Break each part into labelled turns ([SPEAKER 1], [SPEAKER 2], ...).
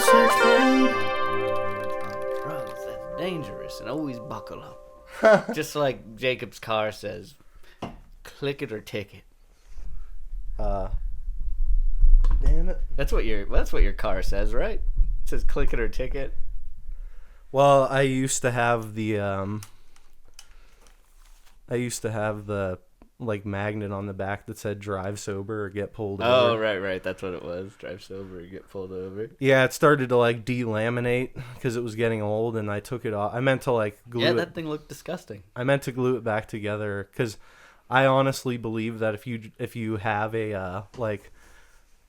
[SPEAKER 1] search for
[SPEAKER 2] Drugs, that's dangerous, and always buckle up. Just like Jacob's car says, click it or ticket.
[SPEAKER 3] Damn it.
[SPEAKER 2] That's what your car says, right? It says click it or ticket.
[SPEAKER 3] Well, I used to have the like magnet on the back that said drive sober or get pulled
[SPEAKER 2] Oh,
[SPEAKER 3] over.
[SPEAKER 2] right. That's what it was. Drive sober or get pulled over.
[SPEAKER 3] Yeah, it started to like delaminate because it was getting old, and I took it off. I meant to like glue
[SPEAKER 2] Yeah,
[SPEAKER 3] it.
[SPEAKER 2] that thing looked disgusting.
[SPEAKER 3] I meant to glue it back together because I honestly believe that if you have a like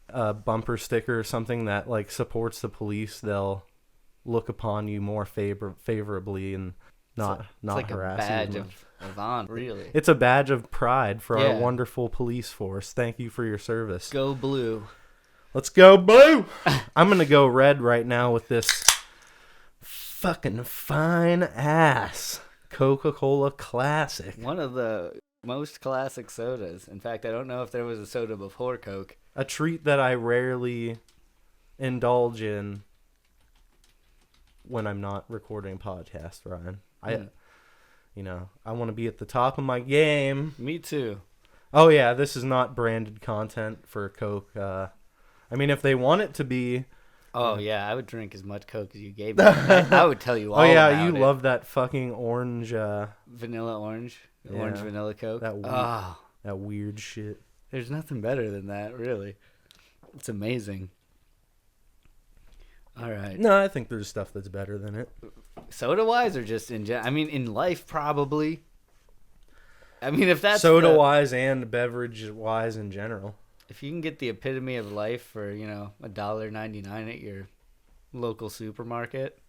[SPEAKER 3] a bumper sticker or something that like supports the police, they'll look upon you more favorably and not
[SPEAKER 2] like
[SPEAKER 3] harass
[SPEAKER 2] a badge
[SPEAKER 3] you as much.
[SPEAKER 2] of honor, really.
[SPEAKER 3] It's a badge of pride for our
[SPEAKER 2] Yeah.
[SPEAKER 3] wonderful police force. Thank you for your service.
[SPEAKER 2] Go blue.
[SPEAKER 3] Let's go blue. I'm gonna go red right now with this fucking fine ass Coca-Cola Classic.
[SPEAKER 2] One of the most classic sodas. In fact, I don't know if there was a soda before Coke.
[SPEAKER 3] A treat that I rarely indulge in when I'm not recording a podcast, Ryan. I want to be at the top of my game.
[SPEAKER 2] Me too.
[SPEAKER 3] Oh yeah, this is not branded content for Coke. I mean, if they want it to be.
[SPEAKER 2] Oh yeah, I would drink as much Coke as you gave me. I would tell you all.
[SPEAKER 3] Oh yeah,
[SPEAKER 2] about
[SPEAKER 3] you
[SPEAKER 2] it.
[SPEAKER 3] love that fucking orange.
[SPEAKER 2] Vanilla orange,
[SPEAKER 3] Yeah.
[SPEAKER 2] orange vanilla Coke.
[SPEAKER 3] That weird shit.
[SPEAKER 2] There's nothing better than that, really. It's amazing. All right.
[SPEAKER 3] No, I think there's stuff that's better than it.
[SPEAKER 2] Soda-wise or just in general? I mean, in life, probably. I mean, if that's
[SPEAKER 3] Soda-wise and beverage-wise in general.
[SPEAKER 2] if you can get the epitome of life for, $1.99 at your local supermarket,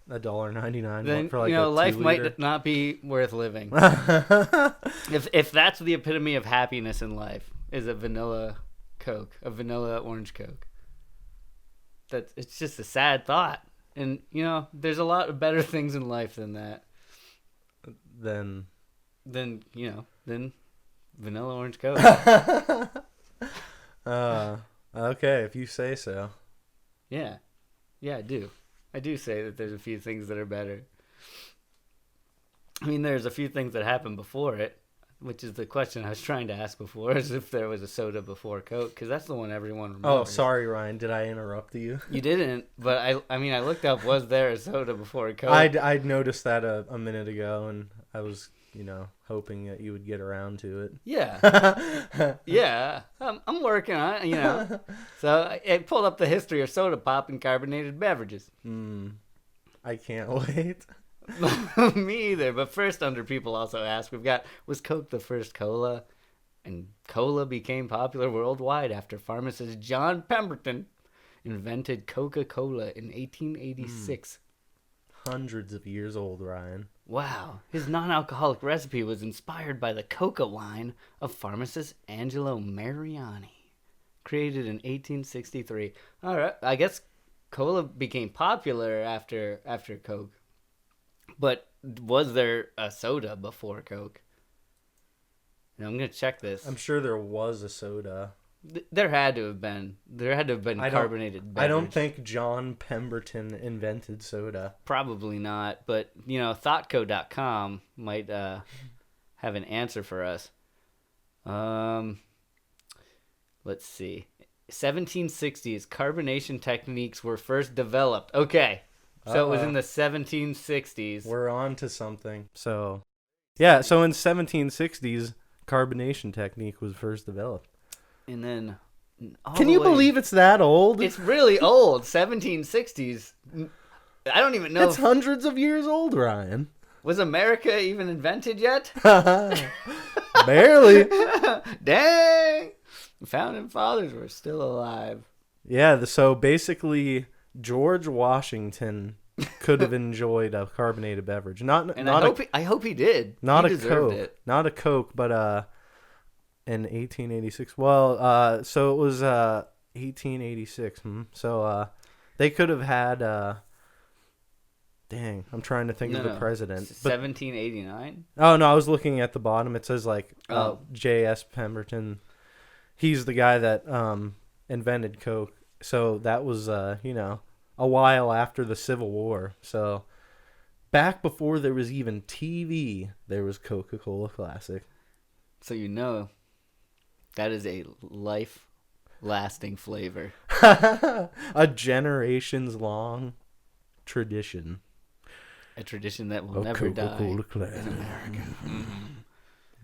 [SPEAKER 3] $1.99
[SPEAKER 2] then,
[SPEAKER 3] for like
[SPEAKER 2] life
[SPEAKER 3] liter.
[SPEAKER 2] might not be worth living. If that's the epitome of happiness in life, is a vanilla Coke, a vanilla orange Coke. It's just a sad thought. And, there's a lot of better things in life than that.
[SPEAKER 3] Then
[SPEAKER 2] Than vanilla orange Coke.
[SPEAKER 3] okay, if you say so.
[SPEAKER 2] Yeah, I do. I do say that there's a few things that are better. I mean, there's a few things that happened before it, which is the question I was trying to ask before, is if there was a soda before Coke, because that's the one everyone remembers.
[SPEAKER 3] Oh, sorry, Ryan. Did I interrupt you?
[SPEAKER 2] You didn't, but I looked up, was there a soda before Coke?
[SPEAKER 3] I noticed that a minute ago, and I was, hoping that you would get around to it.
[SPEAKER 2] Yeah. Yeah. I'm working on it, So I pulled up the history of soda pop and carbonated beverages.
[SPEAKER 3] I can't wait.
[SPEAKER 2] Me either. But first, people also ask, was Coke the first cola? And cola became popular worldwide after pharmacist John Pemberton invented Coca-Cola in 1886.
[SPEAKER 3] Hundreds of years old, Ryan.
[SPEAKER 2] Wow. His non-alcoholic recipe was inspired by the Coca line of pharmacist Angelo Mariani, created in 1863. All right. I guess cola became popular after Coke. But was there a soda before Coke? And I'm going to check this.
[SPEAKER 3] I'm sure there was a soda.
[SPEAKER 2] There had to have been. Carbonated beverage.
[SPEAKER 3] I don't think John Pemberton invented soda.
[SPEAKER 2] Probably not. But, thoughtco.com might have an answer for us. Let's see. 1760s, carbonation techniques were first developed. Okay. So it was in the 1760s.
[SPEAKER 3] We're on to something. So in 1760s, carbonation technique was first developed.
[SPEAKER 2] And then...
[SPEAKER 3] Can you believe it's that old?
[SPEAKER 2] It's really old. 1760s. I don't even know.
[SPEAKER 3] It's hundreds of years old, Ryan.
[SPEAKER 2] Was America even invented yet?
[SPEAKER 3] Barely.
[SPEAKER 2] Dang. The founding fathers were still alive.
[SPEAKER 3] Yeah, so basically... George Washington could have enjoyed a carbonated beverage.
[SPEAKER 2] I hope he did.
[SPEAKER 3] Not
[SPEAKER 2] he
[SPEAKER 3] a Coke.
[SPEAKER 2] It.
[SPEAKER 3] Not a Coke, but in 1886. Well, so it was 1886. So they could have had dang, I'm trying to think of the president.
[SPEAKER 2] 1789?
[SPEAKER 3] Oh no, I was looking at the bottom. It says J.S. Pemberton. He's the guy that invented Coke. So that was, a while after the Civil War. So back before there was even TV, there was Coca-Cola Classic.
[SPEAKER 2] So you know that is a life-lasting flavor.
[SPEAKER 3] A generations-long tradition.
[SPEAKER 2] A tradition that will never die
[SPEAKER 3] Coca-Cola Classic.
[SPEAKER 2] in America.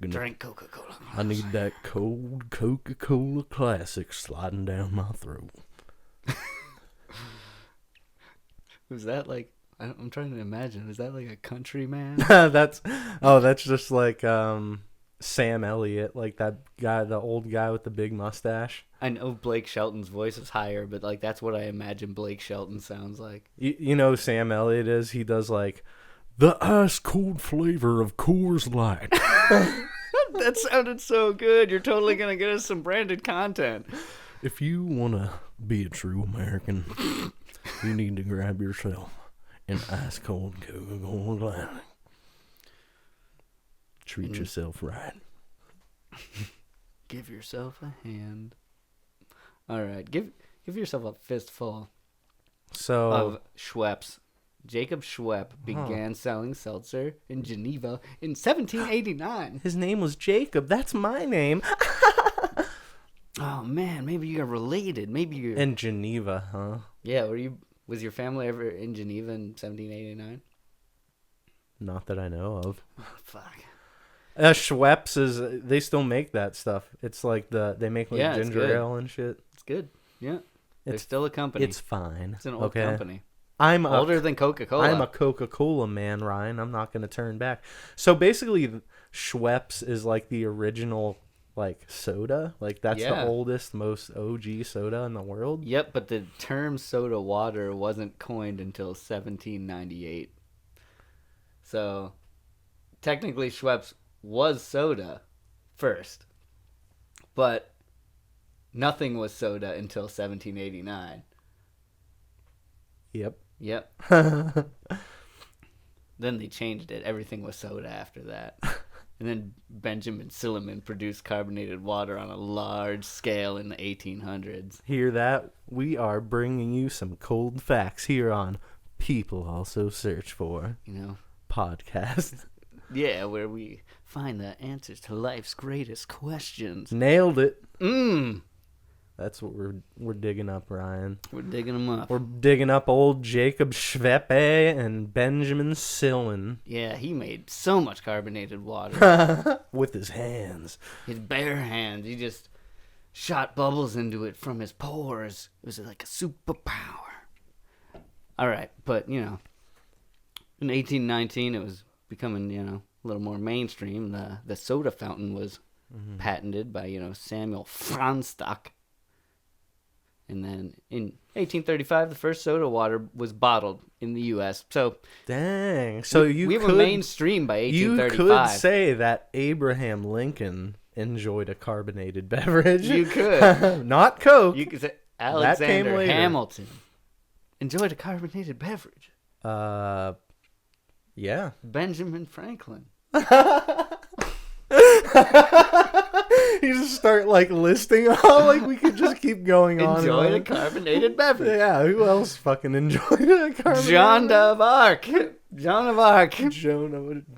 [SPEAKER 2] Drink Coca-Cola.
[SPEAKER 3] I need that cold Coca-Cola Classic sliding down my throat.
[SPEAKER 2] Was that like... I'm trying to imagine. Is that like a country man?
[SPEAKER 3] that's just like Sam Elliott, like that guy, the old guy with the big mustache.
[SPEAKER 2] I know Blake Shelton's voice is higher, but like that's what I imagine Blake Shelton sounds like.
[SPEAKER 3] You know who Sam Elliott is? He does like the ice cold flavor of Coors Light.
[SPEAKER 2] That sounded so good. You're totally gonna get us some branded content.
[SPEAKER 3] If you wanna be a true American, you need to grab yourself an ice cold Coca-Cola Classic. Treat yourself right.
[SPEAKER 2] Give yourself a hand. All right, give yourself a fistful of Schweppes. Jacob Schwepp began selling seltzer in Geneva in 1789.
[SPEAKER 3] His name was Jacob. That's my name.
[SPEAKER 2] Oh man, maybe you're related. Maybe you're
[SPEAKER 3] in Geneva, huh?
[SPEAKER 2] Yeah. Was your family ever in Geneva in 1789?
[SPEAKER 3] Not that I know of.
[SPEAKER 2] Oh, fuck.
[SPEAKER 3] Schweppes they still make that stuff. It's like they make like ginger ale and shit.
[SPEAKER 2] It's good. Yeah. They're still a company.
[SPEAKER 3] It's fine.
[SPEAKER 2] It's an old company.
[SPEAKER 3] I'm
[SPEAKER 2] older than Coca-Cola.
[SPEAKER 3] I'm a Coca-Cola man, Ryan. I'm not going to turn back. So basically, Schweppes is like the original like soda. Like that's the oldest, most OG soda in the world.
[SPEAKER 2] Yep, but the term soda water wasn't coined until 1798. So technically, Schweppes was soda first, but nothing was soda until 1789.
[SPEAKER 3] Yep.
[SPEAKER 2] Then they changed it. Everything was soda after that. And then Benjamin Silliman produced carbonated water on a large scale in the 1800s.
[SPEAKER 3] Hear that? We are bringing you some cold facts here on People Also Search For. Podcast.
[SPEAKER 2] Yeah, where we find the answers to life's greatest questions.
[SPEAKER 3] Nailed it. That's what we're digging up, Ryan.
[SPEAKER 2] We're digging them up.
[SPEAKER 3] We're digging up old Jacob Schweppe and Benjamin Sillen.
[SPEAKER 2] Yeah, he made so much carbonated water.
[SPEAKER 3] With his hands.
[SPEAKER 2] His bare hands. He just shot bubbles into it from his pores. It was like a superpower. All right, but, in 1819, it was becoming, a little more mainstream. The soda fountain was patented by, Samuel Franstock. And then in 1835, the first soda water was bottled in the U.S. So,
[SPEAKER 3] dang. So
[SPEAKER 2] we were mainstream by 1835.
[SPEAKER 3] You could say that Abraham Lincoln enjoyed a carbonated beverage.
[SPEAKER 2] You could.
[SPEAKER 3] Not Coke.
[SPEAKER 2] You could say Alexander Hamilton enjoyed a carbonated beverage.
[SPEAKER 3] Yeah.
[SPEAKER 2] Benjamin Franklin.
[SPEAKER 3] You just start listing all we could just keep going on.
[SPEAKER 2] Enjoyed a carbonated beverage.
[SPEAKER 3] Yeah, who else fucking enjoyed a carbonated?
[SPEAKER 2] John of Arc. Joan of Arc.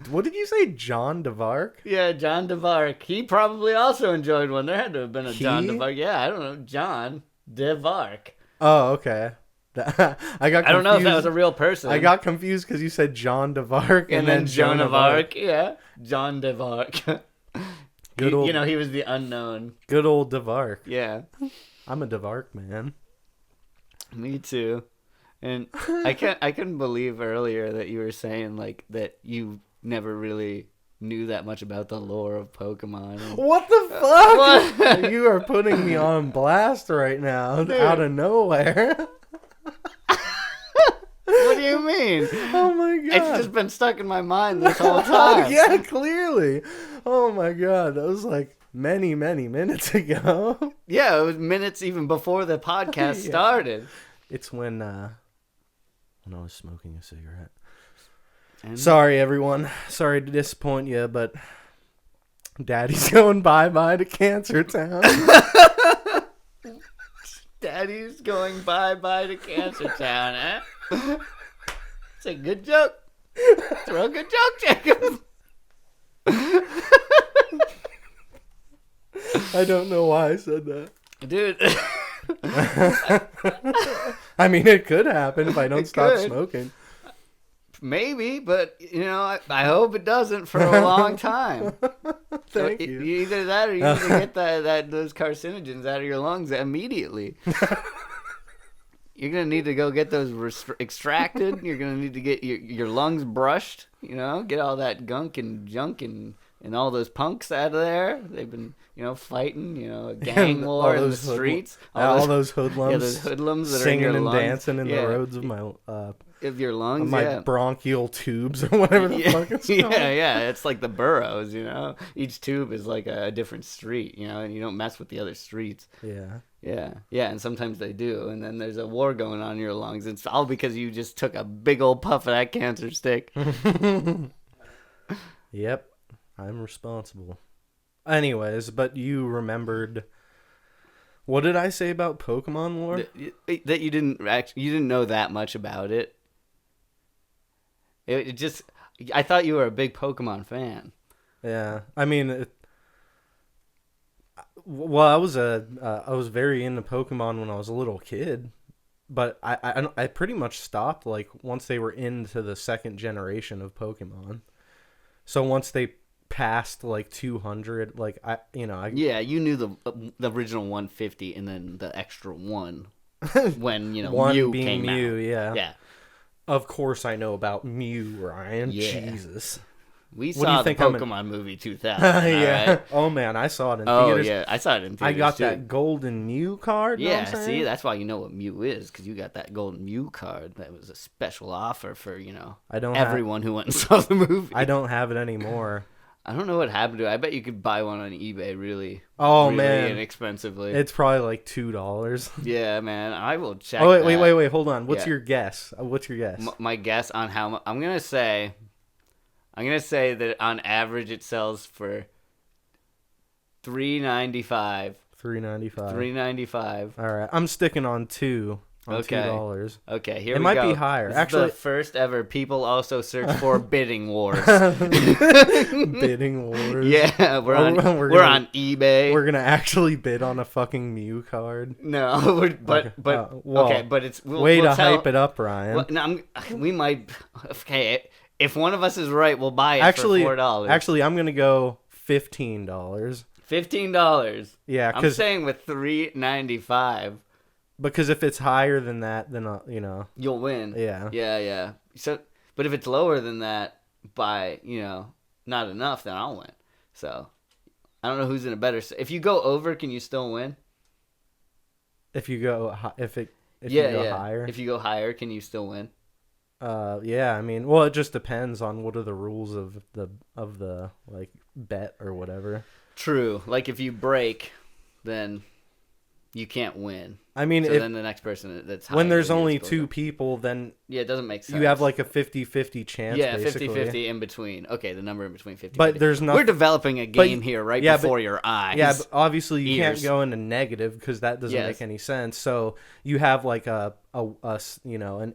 [SPEAKER 3] What did you say, John of Arc?
[SPEAKER 2] Yeah, John of Arc. He probably also enjoyed one. There had to have been a John of Arc. Yeah, I don't know, John of Arc.
[SPEAKER 3] Oh, okay. I got confused.
[SPEAKER 2] I don't know if that was a real person.
[SPEAKER 3] I got confused because you said John of Arc
[SPEAKER 2] and then Joan of Arc. Yeah, John of Arc. Good old, he was the unknown.
[SPEAKER 3] Good old Devark.
[SPEAKER 2] Yeah.
[SPEAKER 3] I'm a Devark man.
[SPEAKER 2] Me too. And I couldn't believe earlier that you were saying that you never really knew that much about the lore of Pokemon.
[SPEAKER 3] What the fuck? What? You are putting me on blast right now, dude. Out of nowhere.
[SPEAKER 2] What do you mean?
[SPEAKER 3] Oh my god.
[SPEAKER 2] It's just been stuck in my mind this whole time.
[SPEAKER 3] Yeah, clearly. Oh my god. That was many, many minutes ago.
[SPEAKER 2] Yeah, it was minutes even before the podcast started.
[SPEAKER 3] It's when I was smoking a cigarette. Sorry, everyone. Sorry to disappoint you, but Daddy's going bye-bye to Cancer Town.
[SPEAKER 2] Daddy's going bye-bye to Cancer Town, eh? It's a good joke. Throw a good joke, Jacob.
[SPEAKER 3] I don't know why I said that.
[SPEAKER 2] Dude.
[SPEAKER 3] I mean, it could happen if I don't stop
[SPEAKER 2] could.
[SPEAKER 3] smoking.
[SPEAKER 2] Maybe, but, I hope it doesn't for a long time.
[SPEAKER 3] Thank you.
[SPEAKER 2] Either that or you need to get those carcinogens out of your lungs immediately. You're going to need to go get those extracted. You're going to need to get your lungs brushed, get all that gunk and junk and all those punks out of there. They've been, fighting, a gang war in the streets.
[SPEAKER 3] All those hoodlums.
[SPEAKER 2] Yeah, those hoodlums that
[SPEAKER 3] singing
[SPEAKER 2] are in your
[SPEAKER 3] and
[SPEAKER 2] lungs.
[SPEAKER 3] dancing in the roads of my
[SPEAKER 2] of your lungs,
[SPEAKER 3] of my bronchial tubes or whatever the fuck it's called.
[SPEAKER 2] Yeah, it's like the boroughs, Each tube is like a different street, and you don't mess with the other streets.
[SPEAKER 3] Yeah,
[SPEAKER 2] and sometimes they do, and then there's a war going on in your lungs. It's all because you just took a big old puff of that cancer stick.
[SPEAKER 3] Yep, I'm responsible. Anyways, but you remembered. What did I say about Pokemon lore?
[SPEAKER 2] That you didn't know that much about it. It just, I thought you were a big Pokemon fan.
[SPEAKER 3] Yeah, I mean, I was very into Pokemon when I was a little kid, but I pretty much stopped like once they were into the second generation of Pokemon. So once they passed like 200, like
[SPEAKER 2] yeah, you knew the original 150 and then the extra one when
[SPEAKER 3] one
[SPEAKER 2] Mew
[SPEAKER 3] being
[SPEAKER 2] came
[SPEAKER 3] Mew,
[SPEAKER 2] out.
[SPEAKER 3] yeah. Of course I know about Mew, Ryan.
[SPEAKER 2] Yeah.
[SPEAKER 3] Jesus.
[SPEAKER 2] We
[SPEAKER 3] What do
[SPEAKER 2] saw
[SPEAKER 3] you
[SPEAKER 2] the
[SPEAKER 3] think
[SPEAKER 2] Pokemon movie 2000.
[SPEAKER 3] Yeah.
[SPEAKER 2] Right?
[SPEAKER 3] Oh man, I saw it in
[SPEAKER 2] Oh
[SPEAKER 3] theaters.
[SPEAKER 2] yeah, I saw it in theaters.
[SPEAKER 3] I got
[SPEAKER 2] too.
[SPEAKER 3] that golden Mew card. know
[SPEAKER 2] Yeah,
[SPEAKER 3] what I'm
[SPEAKER 2] see,
[SPEAKER 3] saying?
[SPEAKER 2] that's why you know what Mew is, because you got that golden Mew card. That was a special offer for
[SPEAKER 3] I don't
[SPEAKER 2] everyone who went and saw the movie.
[SPEAKER 3] I don't have it anymore.
[SPEAKER 2] I don't know what happened to it. I bet you could buy one on eBay really
[SPEAKER 3] Man,
[SPEAKER 2] inexpensively.
[SPEAKER 3] it's probably like $2.
[SPEAKER 2] Yeah, man. I will check.
[SPEAKER 3] Oh
[SPEAKER 2] that.
[SPEAKER 3] wait, hold on. What's
[SPEAKER 2] Yeah.
[SPEAKER 3] your guess? What's your guess?
[SPEAKER 2] My guess on how much I'm gonna say that on average it sells for $3.95. $3.95.
[SPEAKER 3] All right, I'm sticking on $2.
[SPEAKER 2] Okay.
[SPEAKER 3] $2.
[SPEAKER 2] Okay, here
[SPEAKER 3] it
[SPEAKER 2] we
[SPEAKER 3] might
[SPEAKER 2] go.
[SPEAKER 3] be higher.
[SPEAKER 2] This
[SPEAKER 3] Actually,
[SPEAKER 2] is the first ever. People also search for bidding wars.
[SPEAKER 3] bidding wars.
[SPEAKER 2] Yeah, we're on eBay.
[SPEAKER 3] We're gonna actually bid on a fucking Mew card.
[SPEAKER 2] No, but it's
[SPEAKER 3] way to hype it up, Ryan.
[SPEAKER 2] Well, no, we might. Okay, if one of us is right, we'll buy it for $4.
[SPEAKER 3] Actually, I'm gonna go $15.
[SPEAKER 2] $15.
[SPEAKER 3] Yeah,
[SPEAKER 2] I'm saying with $3.95.
[SPEAKER 3] Because if it's higher than that, then
[SPEAKER 2] you'll win.
[SPEAKER 3] Yeah.
[SPEAKER 2] Yeah. So, but if it's lower than that by not enough, then I'll win. So, I don't know who's in a better. If you go over, can you still win?
[SPEAKER 3] If you go higher.
[SPEAKER 2] If you go higher, can you still win?
[SPEAKER 3] Yeah. I mean, well, it just depends on what are the rules of the like bet or whatever.
[SPEAKER 2] True. Like if you break, then you can't win.
[SPEAKER 3] I mean,
[SPEAKER 2] so then the next person that's higher
[SPEAKER 3] when there's only two people, then
[SPEAKER 2] it doesn't make sense.
[SPEAKER 3] You have like a 50-50 chance.
[SPEAKER 2] Yeah,
[SPEAKER 3] basically.
[SPEAKER 2] 50-50 in between. Okay, the number in between 50.
[SPEAKER 3] But there's nothing.
[SPEAKER 2] We're developing a game here before your eyes.
[SPEAKER 3] Yeah, but obviously you can't go into negative because that doesn't make any sense. So you have like an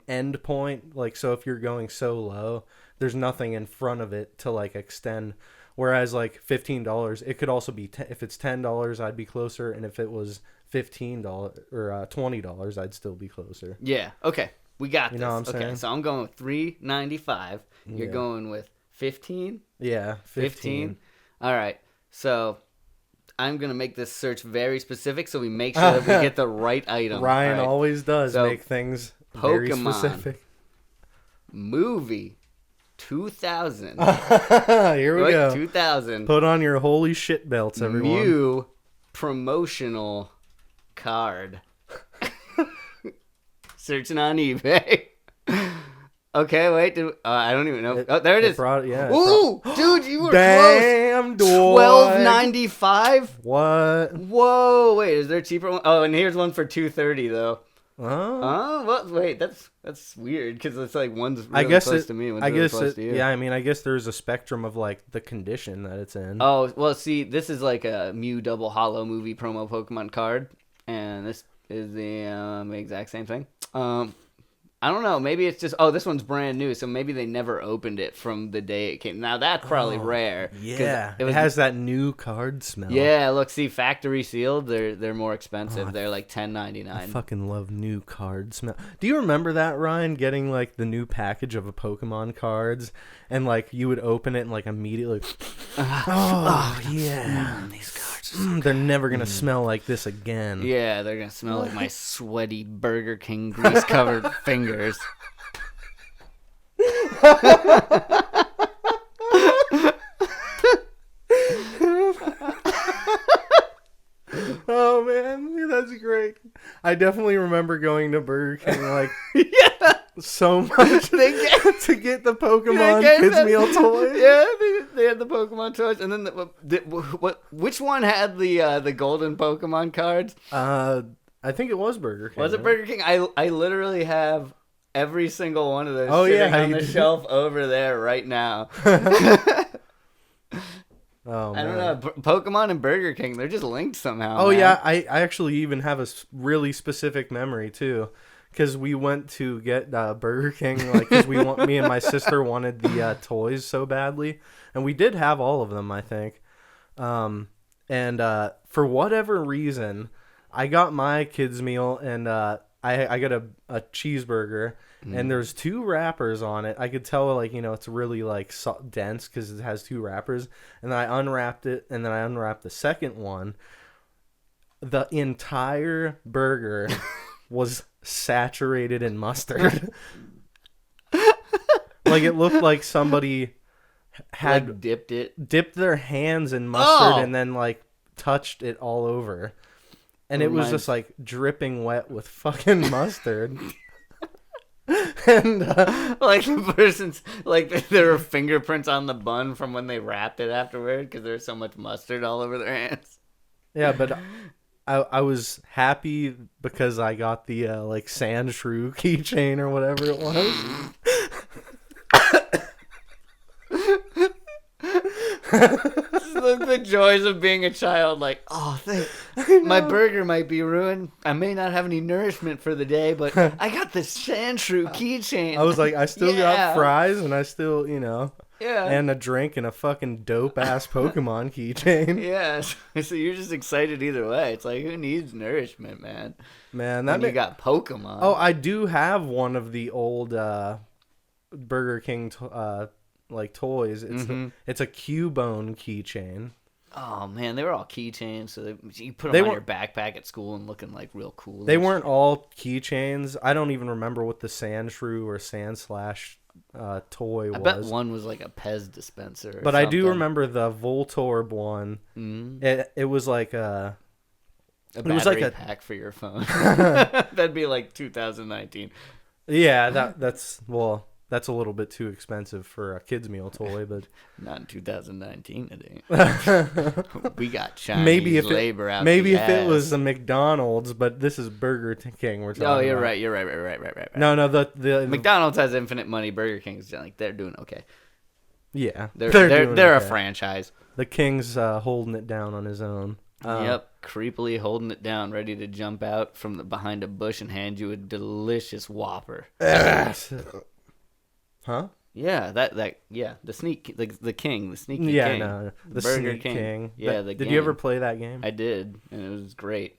[SPEAKER 3] end point. Like so, if you're going so low, there's nothing in front of it to like extend. Whereas like $15, it could also be if it's $10, I'd be closer, and if it was $15 or $20, I'd still be closer.
[SPEAKER 2] Yeah. Okay. We got this.
[SPEAKER 3] You know what I'm saying?
[SPEAKER 2] Okay. So I'm going with $3.95. You're going with 15.
[SPEAKER 3] Yeah. 15.
[SPEAKER 2] All right. So I'm gonna make this search very specific, so we make sure that we get the right item.
[SPEAKER 3] Ryan always does make things very specific.
[SPEAKER 2] Movie. 2000.
[SPEAKER 3] Here we go.
[SPEAKER 2] 2000.
[SPEAKER 3] Put on your holy shit belts, everyone.
[SPEAKER 2] Mew promotional card. Searching on eBay. Okay, wait. I don't even know. Oh, there it is. Ooh, dude, you were
[SPEAKER 3] damn
[SPEAKER 2] close. $12.95.
[SPEAKER 3] What?
[SPEAKER 2] Whoa, wait. Is there a cheaper one? Oh, and here's one for $2.30 though.
[SPEAKER 3] Oh,
[SPEAKER 2] well, wait. That's weird because it's like one's really close to me, one's really close to you.
[SPEAKER 3] Yeah, I mean, I guess there's a spectrum of like the condition that it's in.
[SPEAKER 2] Oh, well, see, this is like a Mew double holo movie promo Pokemon card, and this is the exact same thing. I don't know. Maybe it's just, this one's brand new, so maybe they never opened it from the day it came. Now, that's probably rare.
[SPEAKER 3] Yeah. It has that new card smell.
[SPEAKER 2] Yeah, look, see, factory sealed, they're more expensive. They're like $10.99.
[SPEAKER 3] I fucking love new card smell. Do you remember that, Ryan, getting like the new package of a Pokemon cards and like you would open it and like immediately yeah.
[SPEAKER 2] These cards.
[SPEAKER 3] They're never going to smell like this again.
[SPEAKER 2] Yeah, they're going to smell like my sweaty Burger King grease-covered fingers.
[SPEAKER 3] Oh man, that's great. I definitely remember going to Burger King like so much to get the Pokemon kids meal toys.
[SPEAKER 2] Yeah, they had the Pokemon toys, and then which one had the golden Pokemon cards?
[SPEAKER 3] I think it was Burger King.
[SPEAKER 2] Was it Burger King? I literally have every single one of those sitting on the shelf over there right now.
[SPEAKER 3] Oh,
[SPEAKER 2] I don't know. Pokemon and Burger King, they're just linked somehow.
[SPEAKER 3] Oh,
[SPEAKER 2] man.
[SPEAKER 3] yeah. I actually even have a really specific memory, too. Because we went to get Burger King, like, because me and my sister wanted the toys so badly. And we did have all of them, I think. And for whatever reason, I got my kids' meal, and I got a cheeseburger. And there's 2 wrappers on it. I could tell, like, it's really, like, dense because it has 2 wrappers. And then I unwrapped it, and then I unwrapped the second one. The entire burger was saturated in mustard. Like, it looked like somebody had
[SPEAKER 2] like
[SPEAKER 3] dipped their hands in mustard and then, like, touched it all over. And it was just, like, dripping wet with fucking mustard. And
[SPEAKER 2] like the person's like there were fingerprints on the bun from when they wrapped it afterward because there was so much mustard all over their hands.
[SPEAKER 3] Yeah, but I was happy because I got the like sand shrew keychain or whatever it was.
[SPEAKER 2] The joys of being a child, like, my burger might be ruined. I may not have any nourishment for the day, but I got this sand shrew keychain.
[SPEAKER 3] I was like, I still got fries, and I still, and a drink and a fucking dope-ass Pokemon keychain.
[SPEAKER 2] Yeah, so you're just excited either way. It's like, who needs nourishment, man?
[SPEAKER 3] Man,
[SPEAKER 2] you got Pokemon.
[SPEAKER 3] Oh, I do have one of the old Burger King like toys. It's a Cubone keychain.
[SPEAKER 2] Oh man, they were all keychains, so you put them on your backpack at school and looking like real cool.
[SPEAKER 3] They weren't all keychains. I don't even remember what the Sand Shrew or Sand Slash toy was.
[SPEAKER 2] I bet one was like a Pez dispenser.
[SPEAKER 3] But I do remember the Voltorb one. It was like a
[SPEAKER 2] battery pack for your phone. That'd be like 2019.
[SPEAKER 3] Yeah, that's a little bit too expensive for a kid's meal toy, but
[SPEAKER 2] not in 2019 it ain't. We got Chinese labor out.
[SPEAKER 3] Maybe if it was a McDonald's, but this is Burger King we're talking about.
[SPEAKER 2] Oh, you're right.
[SPEAKER 3] No, the
[SPEAKER 2] McDonald's has infinite money. Burger King's like they're doing okay.
[SPEAKER 3] Yeah,
[SPEAKER 2] they're a franchise.
[SPEAKER 3] The King's holding it down on his own.
[SPEAKER 2] Yep, creepily holding it down, ready to jump out from behind a bush and hand you a delicious Whopper.
[SPEAKER 3] Huh?
[SPEAKER 2] Yeah, the sneaky king.
[SPEAKER 3] Yeah, no, the Burger King.
[SPEAKER 2] Yeah,
[SPEAKER 3] did you ever play that game?
[SPEAKER 2] I did, and it was great.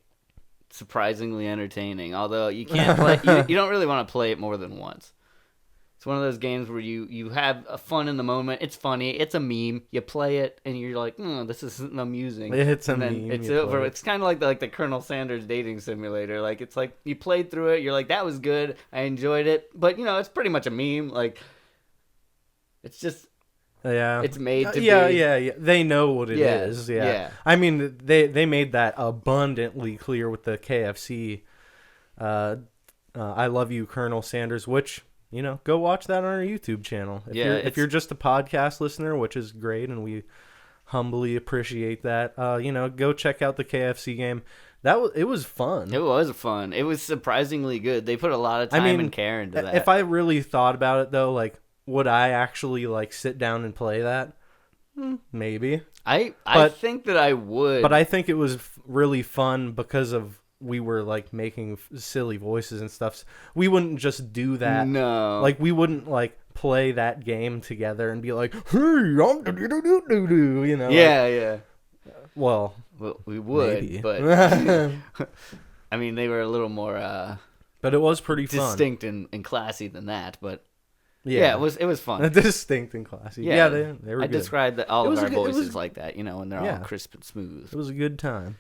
[SPEAKER 2] Surprisingly entertaining. Although you can't play, you don't really want to play it more than once. It's one of those games where you have a fun in the moment. It's funny. It's a meme. You play it, and you're like, this isn't amusing.
[SPEAKER 3] It's a meme.
[SPEAKER 2] It's over. It's kind of like the Colonel Sanders dating simulator. Like, it's like you played through it. You're like, that was good. I enjoyed it. But, it's pretty much a meme. Like, it's just...
[SPEAKER 3] Yeah.
[SPEAKER 2] It's made to be...
[SPEAKER 3] Yeah. They know what it is. Yeah. I mean, they made that abundantly clear with the KFC. I love you, Colonel Sanders, which... go watch that on our YouTube channel. If you're just a podcast listener, which is great, and we humbly appreciate that. Go check out the KFC game. It was fun.
[SPEAKER 2] It was fun. It was surprisingly good. They put a lot of time and care into that.
[SPEAKER 3] If I really thought about it, though, like, would I actually like sit down and play that? Maybe.
[SPEAKER 2] I think that I would.
[SPEAKER 3] But I think it was really fun because of we were like making silly voices and stuff, we wouldn't just do that.
[SPEAKER 2] No.
[SPEAKER 3] Like we wouldn't like play that game together and be like, hey, I'm do-do-do-do-do-do, you know.
[SPEAKER 2] Yeah,
[SPEAKER 3] like,
[SPEAKER 2] yeah.
[SPEAKER 3] Well,
[SPEAKER 2] We would,
[SPEAKER 3] maybe.
[SPEAKER 2] but I mean, they were a little more
[SPEAKER 3] but it was pretty fun.
[SPEAKER 2] distinct and classy than that. But yeah, it was fun.
[SPEAKER 3] Distinct and classy. Yeah, they were
[SPEAKER 2] I
[SPEAKER 3] good.
[SPEAKER 2] described all
[SPEAKER 3] It
[SPEAKER 2] of
[SPEAKER 3] was
[SPEAKER 2] our
[SPEAKER 3] a good- it was-
[SPEAKER 2] voices like that, and they're
[SPEAKER 3] Yeah.
[SPEAKER 2] all crisp and smooth.
[SPEAKER 3] It was a good time.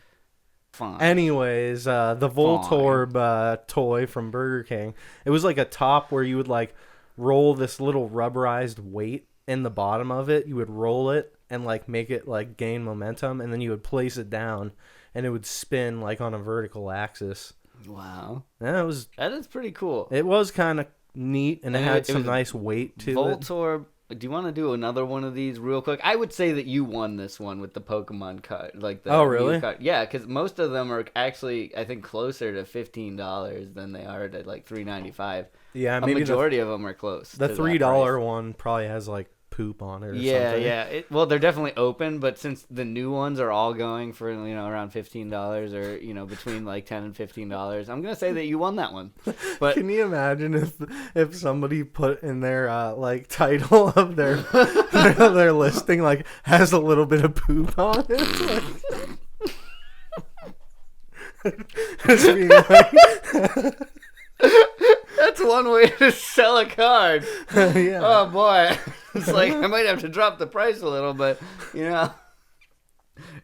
[SPEAKER 2] Fun.
[SPEAKER 3] Anyways, the Voltorb toy from Burger King. It was like a top where you would like roll this little rubberized weight in the bottom of it. You would roll it and like make it like gain momentum, and then you would place it down, and it would spin like on a vertical axis.
[SPEAKER 2] Wow,
[SPEAKER 3] Yeah,
[SPEAKER 2] that is pretty cool.
[SPEAKER 3] it was kind of neat, and it had
[SPEAKER 2] it
[SPEAKER 3] some
[SPEAKER 2] was
[SPEAKER 3] nice weight to it.
[SPEAKER 2] Voltorb. Do you want to do another one of these real quick? I would say that you won this one with the Pokemon card, like the
[SPEAKER 3] Oh, really?
[SPEAKER 2] Mew card. Yeah, because most of them are actually, I think, closer to $15 than they are to like $3.95.
[SPEAKER 3] Yeah,
[SPEAKER 2] A
[SPEAKER 3] maybe
[SPEAKER 2] majority of them are close.
[SPEAKER 3] the
[SPEAKER 2] to that
[SPEAKER 3] $3
[SPEAKER 2] price.
[SPEAKER 3] one probably has like poop on it or
[SPEAKER 2] Yeah,
[SPEAKER 3] something.
[SPEAKER 2] yeah. Well, they're definitely open, but since the new ones are all going for around $15 or between like $10 and $15, I'm gonna say that you won that one. But
[SPEAKER 3] Can you imagine if somebody put in their like title of their their listing like has a little bit of poop on it? Like, just being like,
[SPEAKER 2] that's one way to sell a card.
[SPEAKER 3] yeah.
[SPEAKER 2] Oh boy, it's like I might have to drop the price a little, but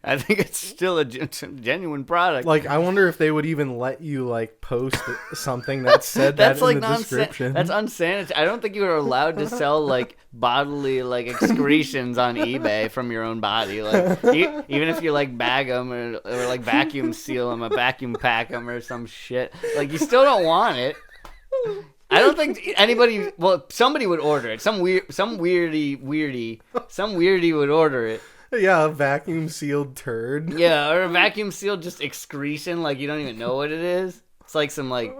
[SPEAKER 2] I think it's still a genuine product.
[SPEAKER 3] Like, I wonder if they would even let you like post something that said
[SPEAKER 2] That's
[SPEAKER 3] that
[SPEAKER 2] like
[SPEAKER 3] in the description.
[SPEAKER 2] That's unsanitary. I don't think you are allowed to sell like bodily like excretions on eBay from your own body. Like even if you like bag them or like vacuum seal them, or vacuum pack them or some shit, like you still don't want it. I don't think anybody. Well, somebody would order it. Some weirdy would order it.
[SPEAKER 3] Yeah, a vacuum sealed turd.
[SPEAKER 2] Yeah, or a vacuum sealed just excretion, like you don't even know what it is. It's like some like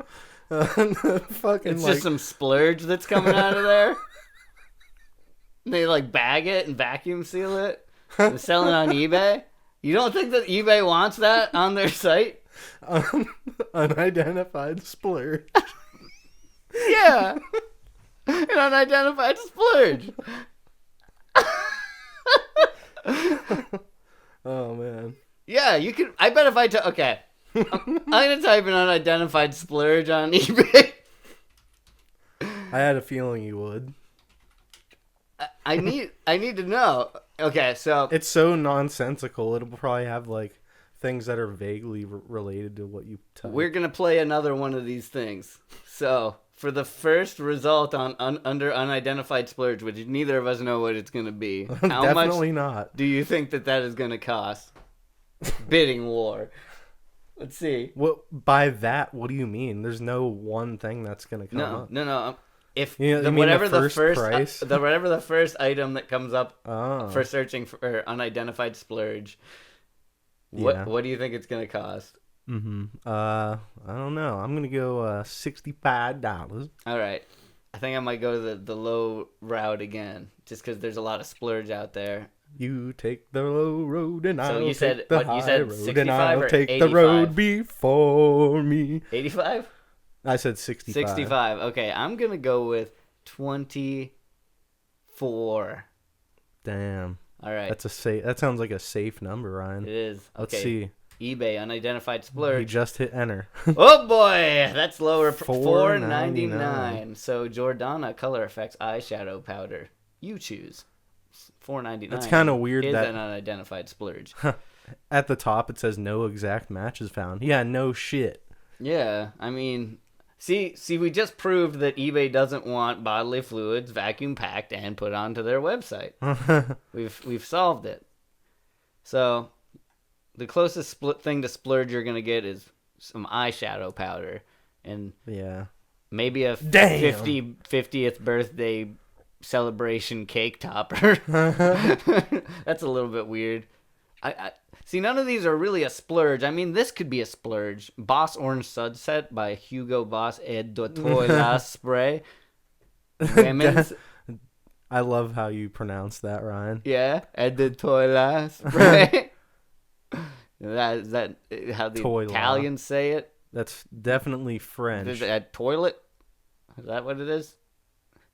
[SPEAKER 3] Fucking
[SPEAKER 2] it's
[SPEAKER 3] like,
[SPEAKER 2] just some splurge that's coming out of there. They like bag it and vacuum seal it and sell it on eBay. You don't think that eBay wants that on their site?
[SPEAKER 3] unidentified splurge.
[SPEAKER 2] Yeah, an unidentified splurge.
[SPEAKER 3] Oh man.
[SPEAKER 2] Yeah, you could. I bet if I okay, I'm gonna type an unidentified splurge on eBay.
[SPEAKER 3] I had a feeling you would.
[SPEAKER 2] I need to know. Okay, so
[SPEAKER 3] It's so nonsensical. It'll probably have like things that are vaguely related to what you type.
[SPEAKER 2] we're gonna play another one of these things. So for the first result on under unidentified splurge, which neither of us know what it's gonna be, how
[SPEAKER 3] Definitely
[SPEAKER 2] much
[SPEAKER 3] not.
[SPEAKER 2] do you think that is gonna cost? Bidding war. Let's see.
[SPEAKER 3] What by that? What do you mean? There's no one thing that's gonna come up.
[SPEAKER 2] No. If
[SPEAKER 3] You mean
[SPEAKER 2] whatever
[SPEAKER 3] the
[SPEAKER 2] the
[SPEAKER 3] first
[SPEAKER 2] first
[SPEAKER 3] price?
[SPEAKER 2] whatever the first item that comes up
[SPEAKER 3] Oh.
[SPEAKER 2] for searching for unidentified splurge,
[SPEAKER 3] Yeah.
[SPEAKER 2] what do you think it's gonna cost?
[SPEAKER 3] I don't know. I'm gonna go $65.
[SPEAKER 2] All right, I think I might go to the low route again, just because there's a lot of splurge out there.
[SPEAKER 3] You take the low road and
[SPEAKER 2] So
[SPEAKER 3] I'll
[SPEAKER 2] you said-
[SPEAKER 3] take the
[SPEAKER 2] what, you
[SPEAKER 3] high
[SPEAKER 2] said
[SPEAKER 3] road
[SPEAKER 2] 65
[SPEAKER 3] and I'll
[SPEAKER 2] or
[SPEAKER 3] take
[SPEAKER 2] 85?
[SPEAKER 3] the road before me.
[SPEAKER 2] 85?
[SPEAKER 3] I said 65.
[SPEAKER 2] 65. Okay, I'm gonna go with 24.
[SPEAKER 3] Damn.
[SPEAKER 2] All right,
[SPEAKER 3] That's a safe. That sounds like a safe number, Ryan.
[SPEAKER 2] it is.
[SPEAKER 3] Let's
[SPEAKER 2] Okay,
[SPEAKER 3] see.
[SPEAKER 2] eBay unidentified
[SPEAKER 3] You
[SPEAKER 2] splurge.
[SPEAKER 3] just hit enter.
[SPEAKER 2] Oh boy, that's lower.
[SPEAKER 3] $4.99.
[SPEAKER 2] $4.99. So Jordana color effects eyeshadow powder. You choose. $4.99.
[SPEAKER 3] That's kinda weird
[SPEAKER 2] Is
[SPEAKER 3] that-
[SPEAKER 2] an unidentified splurge.
[SPEAKER 3] At the top, it says no exact matches found. Yeah, no shit.
[SPEAKER 2] Yeah, I mean, see, we just proved that eBay doesn't want bodily fluids vacuum packed and put onto their website. We've solved it. So the closest thing to splurge you're gonna get is some eyeshadow powder and
[SPEAKER 3] Yeah.
[SPEAKER 2] maybe a
[SPEAKER 3] Damn.
[SPEAKER 2] 50th birthday celebration cake topper. That's a little bit weird. I see, none of these are really a splurge. I mean, this could be a splurge. Boss Orange Sunset by Hugo Boss Eau de Toilette spray. Women's,
[SPEAKER 3] I love how you pronounce that, Ryan.
[SPEAKER 2] yeah, Eau de Toilette spray. Is that how the
[SPEAKER 3] Toilet.
[SPEAKER 2] Italians say it?
[SPEAKER 3] That's definitely French.
[SPEAKER 2] Is it toilet? Is that what it is?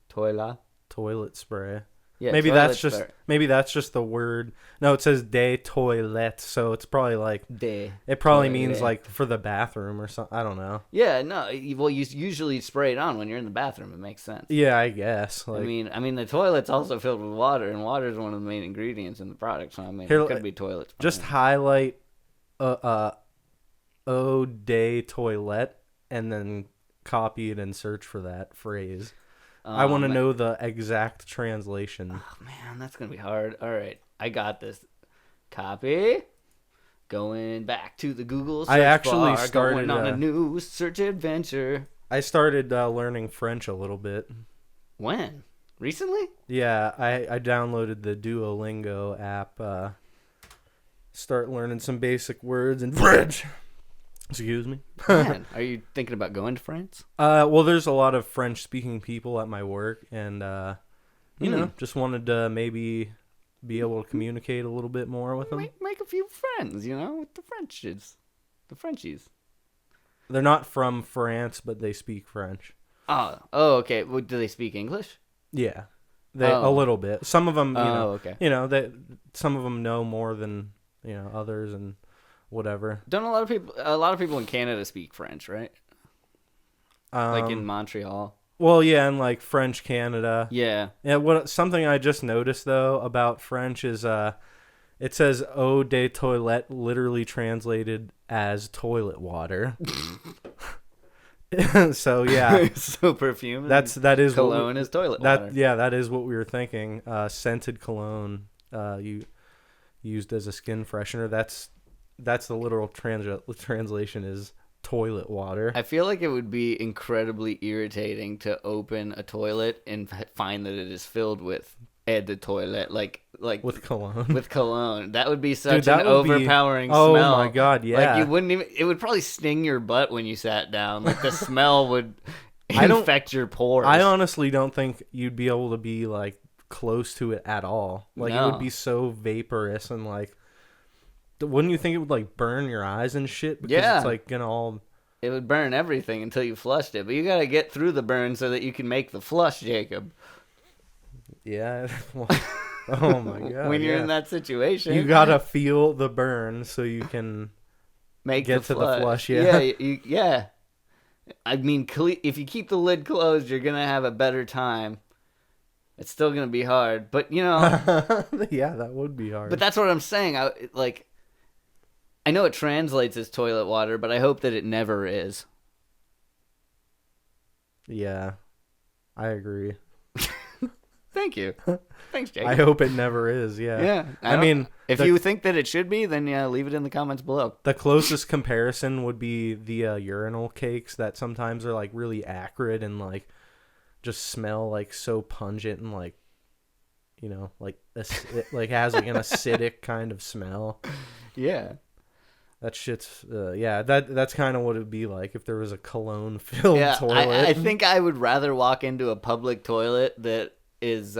[SPEAKER 2] Toilet.
[SPEAKER 3] Toilet spray.
[SPEAKER 2] Yeah,
[SPEAKER 3] Maybe
[SPEAKER 2] toilet
[SPEAKER 3] that's just
[SPEAKER 2] spray.
[SPEAKER 3] the word. No, it says de toilette, so it's probably like
[SPEAKER 2] De.
[SPEAKER 3] it probably means
[SPEAKER 2] toilette.
[SPEAKER 3] like for the bathroom or something. I don't know.
[SPEAKER 2] Yeah, no. Well, you usually spray it on when you're in the bathroom. It makes sense.
[SPEAKER 3] Yeah, I guess. Like,
[SPEAKER 2] I mean, the toilet's also filled with water, and water is one of the main ingredients in the product. So I mean,
[SPEAKER 3] Here,
[SPEAKER 2] it could be toilet spray.
[SPEAKER 3] just highlight Eau de Toilette and then copy it and search for that phrase. I want to know the exact translation.
[SPEAKER 2] Oh man, that's gonna be hard. All right, I got this. Copy. Going back to the Google search
[SPEAKER 3] I actually
[SPEAKER 2] bar,
[SPEAKER 3] started
[SPEAKER 2] going on a new search adventure.
[SPEAKER 3] I started learning French a little bit.
[SPEAKER 2] When? Recently?
[SPEAKER 3] Yeah, I downloaded the Duolingo app. Start learning some basic words in French. Excuse me.
[SPEAKER 2] Man, are you thinking about going to France?
[SPEAKER 3] Well, there's a lot of French-speaking people at my work, and you know, just wanted to maybe be able to communicate a little bit more with them.
[SPEAKER 2] Make a few friends, you know, with the Frenchies.
[SPEAKER 3] They're not from France, but they speak French.
[SPEAKER 2] Oh, okay. Well, do they speak English?
[SPEAKER 3] Yeah, a little bit. Some of them,
[SPEAKER 2] okay.
[SPEAKER 3] Some of them know more than others, and whatever.
[SPEAKER 2] Don't a lot of people in Canada speak French, right? Like in Montreal.
[SPEAKER 3] Well, yeah, and like French Canada.
[SPEAKER 2] Yeah.
[SPEAKER 3] Yeah. Something I just noticed though about French is it says eau de toilette, literally translated as toilet water. So yeah.
[SPEAKER 2] So perfume.
[SPEAKER 3] That is
[SPEAKER 2] cologne is toilet water.
[SPEAKER 3] That is what we were thinking. Scented cologne, you used as a skin freshener. That's the literal translation is toilet water.
[SPEAKER 2] I feel like it would be incredibly irritating to open a toilet and find that it is filled with Eau de Toilette, like
[SPEAKER 3] with cologne.
[SPEAKER 2] With cologne, that would be such
[SPEAKER 3] Dude,
[SPEAKER 2] an overpowering smell.
[SPEAKER 3] Oh my god, yeah.
[SPEAKER 2] Like you wouldn't even. It would probably sting your butt when you sat down. Like the smell would infect your pores.
[SPEAKER 3] I honestly don't think you'd be able to be like close to it at all. Like
[SPEAKER 2] No.
[SPEAKER 3] It would be so vaporous and like. Wouldn't you think it would like burn your eyes and shit? Because
[SPEAKER 2] Yeah.
[SPEAKER 3] it's like gonna all.
[SPEAKER 2] It would burn everything until you flushed it, but you gotta get through the burn so that you can make the flush, Jacob.
[SPEAKER 3] Yeah. Oh my god.
[SPEAKER 2] When you're in that situation,
[SPEAKER 3] you gotta feel the burn so you can get
[SPEAKER 2] the
[SPEAKER 3] to the flush. Yeah.
[SPEAKER 2] Yeah. I mean, if you keep the lid closed, you're gonna have a better time. It's still gonna be hard, but
[SPEAKER 3] Yeah, that would be hard.
[SPEAKER 2] But that's what I'm saying. I know it translates as toilet water, but I hope that it never is.
[SPEAKER 3] Yeah, I agree.
[SPEAKER 2] Thank you. Thanks, Jake.
[SPEAKER 3] I hope it never is. Yeah.
[SPEAKER 2] Yeah.
[SPEAKER 3] I mean,
[SPEAKER 2] if you think that it should be, then yeah, leave it in the comments below.
[SPEAKER 3] The closest comparison would be the urinal cakes that sometimes are like really acrid and like just smell like so pungent and like like like has like an acidic kind of smell.
[SPEAKER 2] Yeah.
[SPEAKER 3] That shit's that's kind of what it'd be like if there was a cologne filled toilet.
[SPEAKER 2] I think I would rather walk into a public toilet that is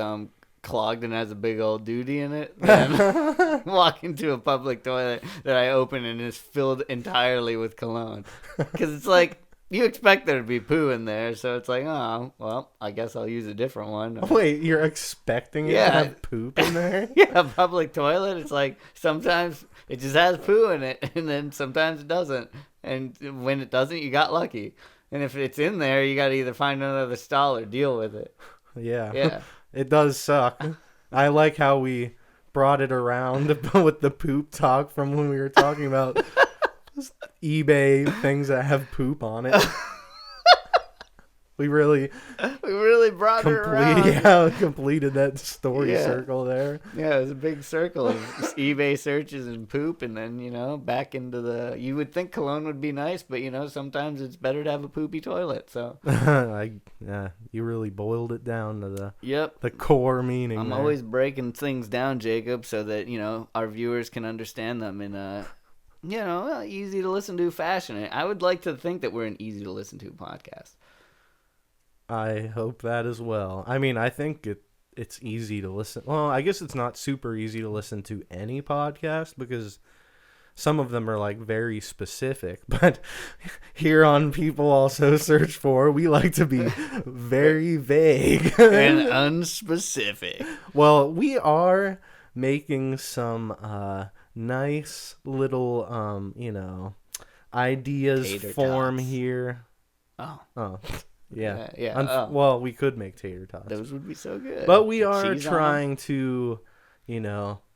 [SPEAKER 2] clogged and has a big old duty in it than walk into a public toilet that I open and is filled entirely with cologne. Because it's like you expect there to be poo in there, so it's like, oh well, I guess I'll use a different one.
[SPEAKER 3] Wait, you're expecting it to have poop in there?
[SPEAKER 2] Yeah, a public toilet. It's like sometimes it just has poo in it, and then sometimes it doesn't. And when it doesn't, you got lucky. And if it's in there, you got to either find another stall or deal with it.
[SPEAKER 3] Yeah. It does suck. I like how we brought it around with the poop talk from when we were talking about eBay things that have poop on it. We really
[SPEAKER 2] brought it around.
[SPEAKER 3] Yeah, completed that story circle there.
[SPEAKER 2] Yeah, it was a big circle of eBay searches and poop, and then back into the. You would think cologne would be nice, but sometimes it's better to have a poopy toilet. So
[SPEAKER 3] you really boiled it down to the core meaning.
[SPEAKER 2] I'm always breaking things down, Jacob, so that our viewers can understand them in a easy to listen to fashion. I would like to think that we're an easy to listen to podcast.
[SPEAKER 3] I hope that as well. I mean, I think it's easy to listen. Well, I guess it's not super easy to listen to any podcast because some of them are like very specific, but here on People Also Search For, we like to be very vague
[SPEAKER 2] and unspecific.
[SPEAKER 3] Well, we are making some nice little ideas
[SPEAKER 2] Tater
[SPEAKER 3] form
[SPEAKER 2] tots.
[SPEAKER 3] here.
[SPEAKER 2] Oh,
[SPEAKER 3] Yeah.
[SPEAKER 2] yeah.
[SPEAKER 3] Well, we could make tater tots.
[SPEAKER 2] Those would be so good.
[SPEAKER 3] But we are
[SPEAKER 2] Cheese on 'em.
[SPEAKER 3] trying to,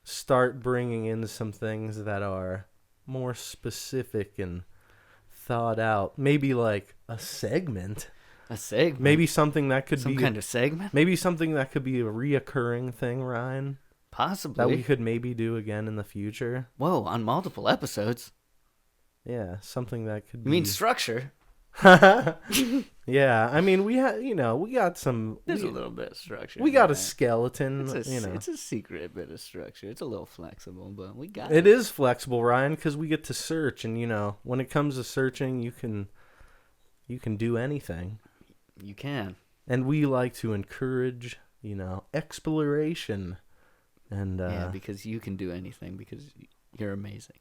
[SPEAKER 3] start bringing in some things that are more specific and thought out. Maybe like a segment.
[SPEAKER 2] A segment.
[SPEAKER 3] Maybe something that could
[SPEAKER 2] Some
[SPEAKER 3] be
[SPEAKER 2] kind of segment.
[SPEAKER 3] maybe something that could be a reoccurring thing, Ryan,
[SPEAKER 2] Possibly.
[SPEAKER 3] that we could maybe do again in the future.
[SPEAKER 2] Whoa, on multiple episodes.
[SPEAKER 3] Yeah, something that could
[SPEAKER 2] You
[SPEAKER 3] be.
[SPEAKER 2] mean structure?
[SPEAKER 3] Yeah, I mean we got some.
[SPEAKER 2] There's a little bit of structure.
[SPEAKER 3] We got a
[SPEAKER 2] right?
[SPEAKER 3] skeleton.
[SPEAKER 2] It's a secret bit of structure. It's a little flexible, but we got
[SPEAKER 3] It is flexible, Ryan, because we get to search, and when it comes to searching, you can do anything,
[SPEAKER 2] You can.
[SPEAKER 3] and we like to encourage, exploration, and
[SPEAKER 2] Yeah, because you can do anything because you're amazing.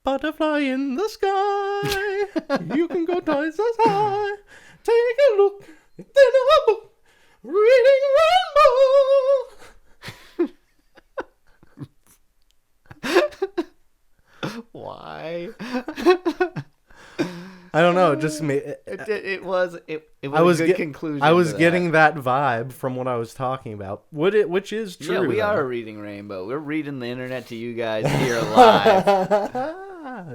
[SPEAKER 3] butterfly in the sky, you can go twice as high. Take a look in a book, reading rainbow.
[SPEAKER 2] Why?
[SPEAKER 3] I don't know. It just made.
[SPEAKER 2] It was
[SPEAKER 3] I was
[SPEAKER 2] a good conclusion.
[SPEAKER 3] I was
[SPEAKER 2] to
[SPEAKER 3] getting that vibe from what I was talking about. Which is true.
[SPEAKER 2] Yeah, we
[SPEAKER 3] though.
[SPEAKER 2] are reading Rainbow. We're reading the internet to you guys here live.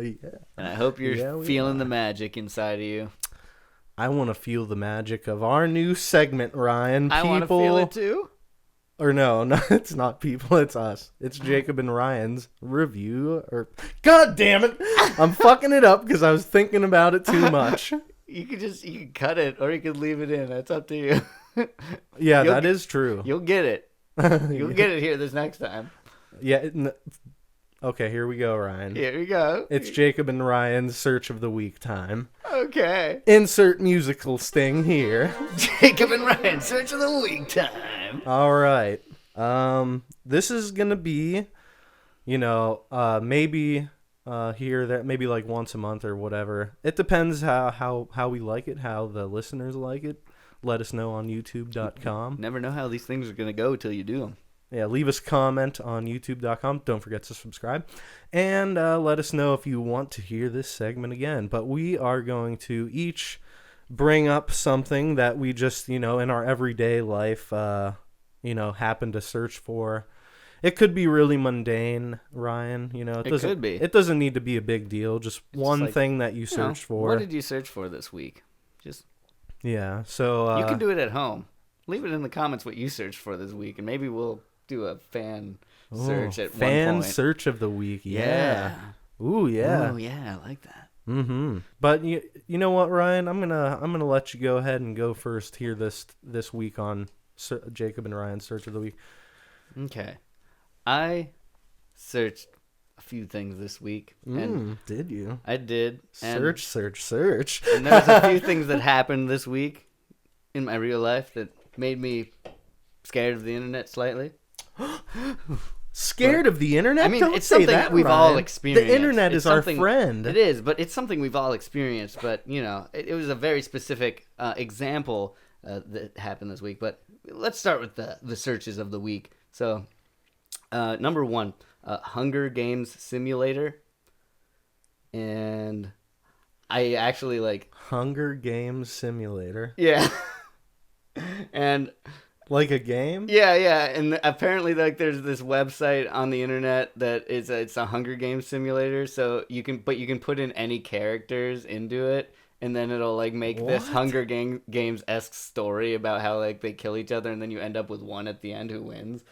[SPEAKER 3] Yeah.
[SPEAKER 2] And I hope you're
[SPEAKER 3] Yeah, we
[SPEAKER 2] feeling
[SPEAKER 3] are.
[SPEAKER 2] the magic inside of you.
[SPEAKER 3] I want to feel the magic of our new segment, Ryan.
[SPEAKER 2] I want to feel it too.
[SPEAKER 3] Or no, it's not people, it's us. It's Jacob and Ryan's review. Or God damn it, I'm fucking it up because I was thinking about it too much.
[SPEAKER 2] You can cut it or you can leave it in. That's up to you.
[SPEAKER 3] Yeah,
[SPEAKER 2] You'll
[SPEAKER 3] that
[SPEAKER 2] get-
[SPEAKER 3] is true.
[SPEAKER 2] You'll get it. You'll get it here this next time.
[SPEAKER 3] Yeah. Okay, here we go, Ryan.
[SPEAKER 2] Here we go.
[SPEAKER 3] It's Jacob and Ryan's search of the week time.
[SPEAKER 2] Okay.
[SPEAKER 3] Insert musical sting here.
[SPEAKER 2] Jacob and Ryan, search of the week time.
[SPEAKER 3] All right. This is gonna be, maybe here that maybe like once a month or whatever. It depends how we like it, how the listeners like it. Let us know on YouTube.com.
[SPEAKER 2] Never know how these things are gonna go till you do them.
[SPEAKER 3] Yeah, leave us a comment on YouTube.com. Don't forget to subscribe. And let us know if you want to hear this segment again. But we are going to each bring up something that we just, in our everyday life, happen to search for. It could be really mundane, Ryan.
[SPEAKER 2] It could be.
[SPEAKER 3] It doesn't need to be a big deal. Just one
[SPEAKER 2] like,
[SPEAKER 3] thing that you searched for.
[SPEAKER 2] What did you search for this week? Just
[SPEAKER 3] Yeah, so...
[SPEAKER 2] you can do it at home. Leave it in the comments what you searched for this week, and maybe we'll do a fan search at one
[SPEAKER 3] fan
[SPEAKER 2] point.
[SPEAKER 3] search of the week.
[SPEAKER 2] Yeah.
[SPEAKER 3] Ooh, yeah.
[SPEAKER 2] Oh, yeah, I like that.
[SPEAKER 3] Mm-hmm. But you know what, Ryan? I'm gonna let you go ahead and go first here this week on Jacob and Ryan's search of the week.
[SPEAKER 2] Okay. I searched a few things this week. And
[SPEAKER 3] Did you?
[SPEAKER 2] I did. And,
[SPEAKER 3] Search.
[SPEAKER 2] and there was a few things that happened this week in my real life that made me scared of the internet slightly.
[SPEAKER 3] Scared of the internet?
[SPEAKER 2] I mean,
[SPEAKER 3] Don't
[SPEAKER 2] it's
[SPEAKER 3] say
[SPEAKER 2] something
[SPEAKER 3] that,
[SPEAKER 2] we've
[SPEAKER 3] Ryan.
[SPEAKER 2] all experienced.
[SPEAKER 3] The internet
[SPEAKER 2] It's
[SPEAKER 3] is our
[SPEAKER 2] something-
[SPEAKER 3] friend.
[SPEAKER 2] It is, but it's something we've all experienced. But, it was a very specific example that happened this week. But let's start with the searches of the week. So, number one, Hunger Games Simulator. And I actually,
[SPEAKER 3] Hunger Games Simulator.
[SPEAKER 2] yeah. And...
[SPEAKER 3] Like a game?
[SPEAKER 2] Yeah, and apparently there's this website on the internet that it's a Hunger Games simulator, so you can put in any characters into it, and then it'll make this
[SPEAKER 3] What?
[SPEAKER 2] Hunger Games-esque story about how they kill each other, and then you end up with one at the end who wins.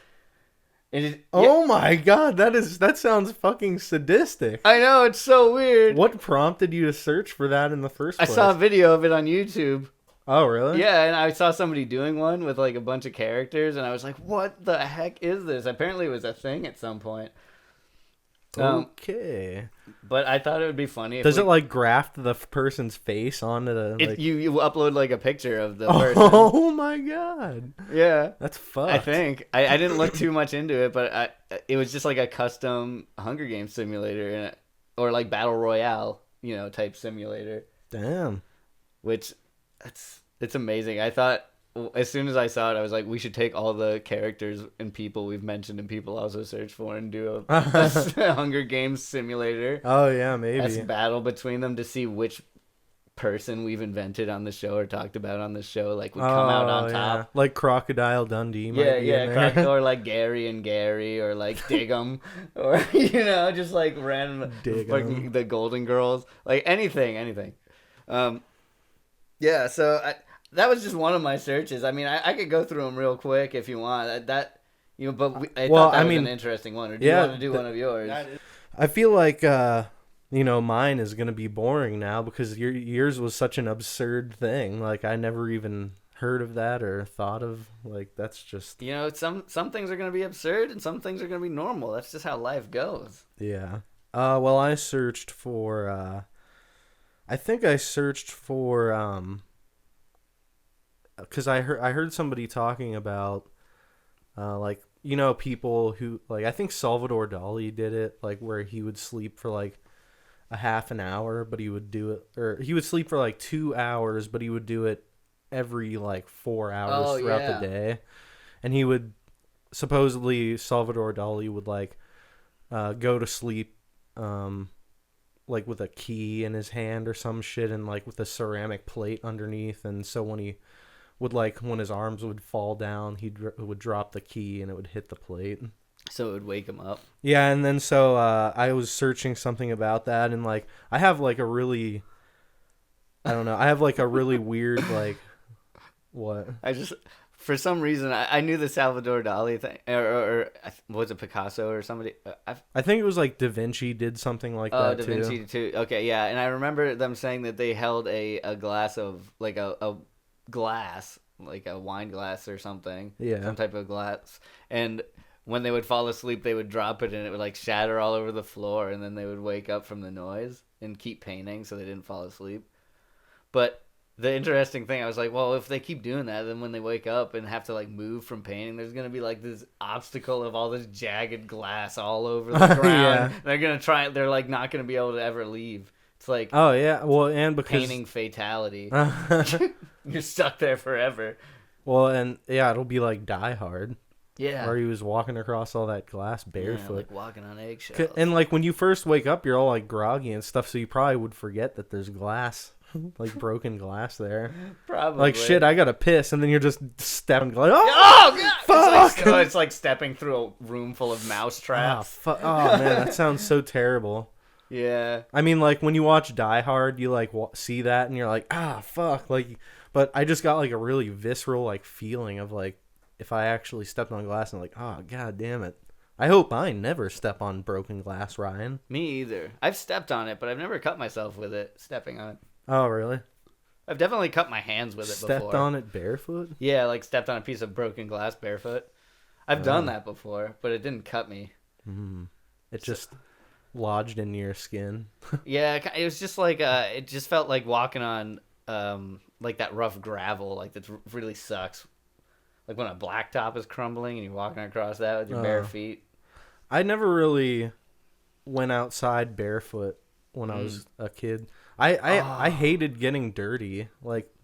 [SPEAKER 3] Oh my god, that sounds fucking sadistic.
[SPEAKER 2] I know, it's so weird.
[SPEAKER 3] What prompted you to search for that in the first
[SPEAKER 2] I
[SPEAKER 3] place?
[SPEAKER 2] saw a video of it on YouTube.
[SPEAKER 3] Oh, really?
[SPEAKER 2] Yeah, and I saw somebody doing one with a bunch of characters, and I was like, what the heck is this? Apparently it was a thing at some point.
[SPEAKER 3] Okay.
[SPEAKER 2] But I thought it would be funny if
[SPEAKER 3] Does it like graft the person's face onto the
[SPEAKER 2] if
[SPEAKER 3] like?
[SPEAKER 2] you upload like a picture of the person.
[SPEAKER 3] Oh my god.
[SPEAKER 2] Yeah.
[SPEAKER 3] That's fucked.
[SPEAKER 2] I think I didn't look too much into it, but it was just like a custom Hunger Games simulator or like Battle Royale, type simulator.
[SPEAKER 3] Damn.
[SPEAKER 2] Which it's amazing. I thought as soon as I saw it, I was like, we should take all the characters and people we've mentioned and people also search for and do a Hunger Games simulator.
[SPEAKER 3] Oh yeah, maybe.
[SPEAKER 2] That's battle between them to see which person we've invented on the show or talked about on the show would come out on top.
[SPEAKER 3] Like Crocodile Dundee might be in there.
[SPEAKER 2] Or like Gary and Gary or like Diggum or just like random fucking the Golden Girls, like anything. Yeah, so that was just one of my searches. I mean, I could go through them real quick if you want. But I thought that was an interesting one. Or do you want to do one of yours?
[SPEAKER 3] I feel like mine is gonna be boring now because yours was such an absurd thing. Like I never even heard of that or thought of that's just
[SPEAKER 2] some things are gonna be absurd and some things are gonna be normal. That's just how life goes.
[SPEAKER 3] Yeah. Well, I searched for. I think I searched for because I heard somebody talking about people who I think Salvador Dali did it where he would sleep for a half an hour, but he would do it, or he would sleep for 2 hours, but he would do it every 4 hours throughout the day, and he would supposedly Salvador Dali would go to sleep with a key in his hand or some shit, and with a ceramic plate underneath, and so when he would when his arms would fall down, he would drop the key and it would hit the plate.
[SPEAKER 2] So it would wake him up.
[SPEAKER 3] Yeah, and then so I was searching something about that, and I have a really, I don't know, I have a really weird what?
[SPEAKER 2] For some reason, I knew the Salvador Dali thing, or was it Picasso or somebody?
[SPEAKER 3] I think it was Da Vinci did something like that too.
[SPEAKER 2] Oh, Da Vinci too. Okay, yeah, and I remember them saying that they held a glass of a glass, a wine glass or something, some type of glass, and when they would fall asleep, they would drop it and it would shatter all over the floor, and then they would wake up from the noise and keep painting so they didn't fall asleep. But the interesting thing, I was like, well, if they keep doing that, then when they wake up and have to move from painting, there's gonna be this obstacle of all this jagged glass all over the ground.
[SPEAKER 3] Yeah.
[SPEAKER 2] They're gonna try. They're not gonna be able to ever leave. It's
[SPEAKER 3] oh yeah, well, and because
[SPEAKER 2] painting fatality. You're stuck there forever.
[SPEAKER 3] Well, and yeah, it'll be Die Hard.
[SPEAKER 2] Yeah.
[SPEAKER 3] Where he was walking across all that glass barefoot.
[SPEAKER 2] Yeah, walking on eggshells.
[SPEAKER 3] And when you first wake up, you're all groggy and stuff, so you probably would forget that there's glass, broken glass there.
[SPEAKER 2] Probably.
[SPEAKER 3] Shit, I gotta piss, and then you're just stepping. Oh
[SPEAKER 2] God!
[SPEAKER 3] Fuck!
[SPEAKER 2] It's like stepping through a room full of mouse traps.
[SPEAKER 3] Oh man, that sounds so terrible.
[SPEAKER 2] Yeah.
[SPEAKER 3] I mean, when you watch Die Hard, you see that, and you're fuck, But I just got a really visceral feeling of if I actually stepped on glass and oh god damn it. I hope I never step on broken glass, Ryan.
[SPEAKER 2] Me either. I've stepped on it, but I've never cut myself with it stepping on it.
[SPEAKER 3] Oh really?
[SPEAKER 2] I've definitely cut my hands with it before.
[SPEAKER 3] Stepped on it barefoot?
[SPEAKER 2] Yeah, stepped on a piece of broken glass barefoot. I've done that before, but it didn't cut me.
[SPEAKER 3] It just lodged in your skin.
[SPEAKER 2] Yeah, it was just it just felt like walking on that rough gravel, that really sucks. When a blacktop is crumbling and you're walking across that with your bare feet.
[SPEAKER 3] I never really went outside barefoot when I was a kid. I hated getting dirty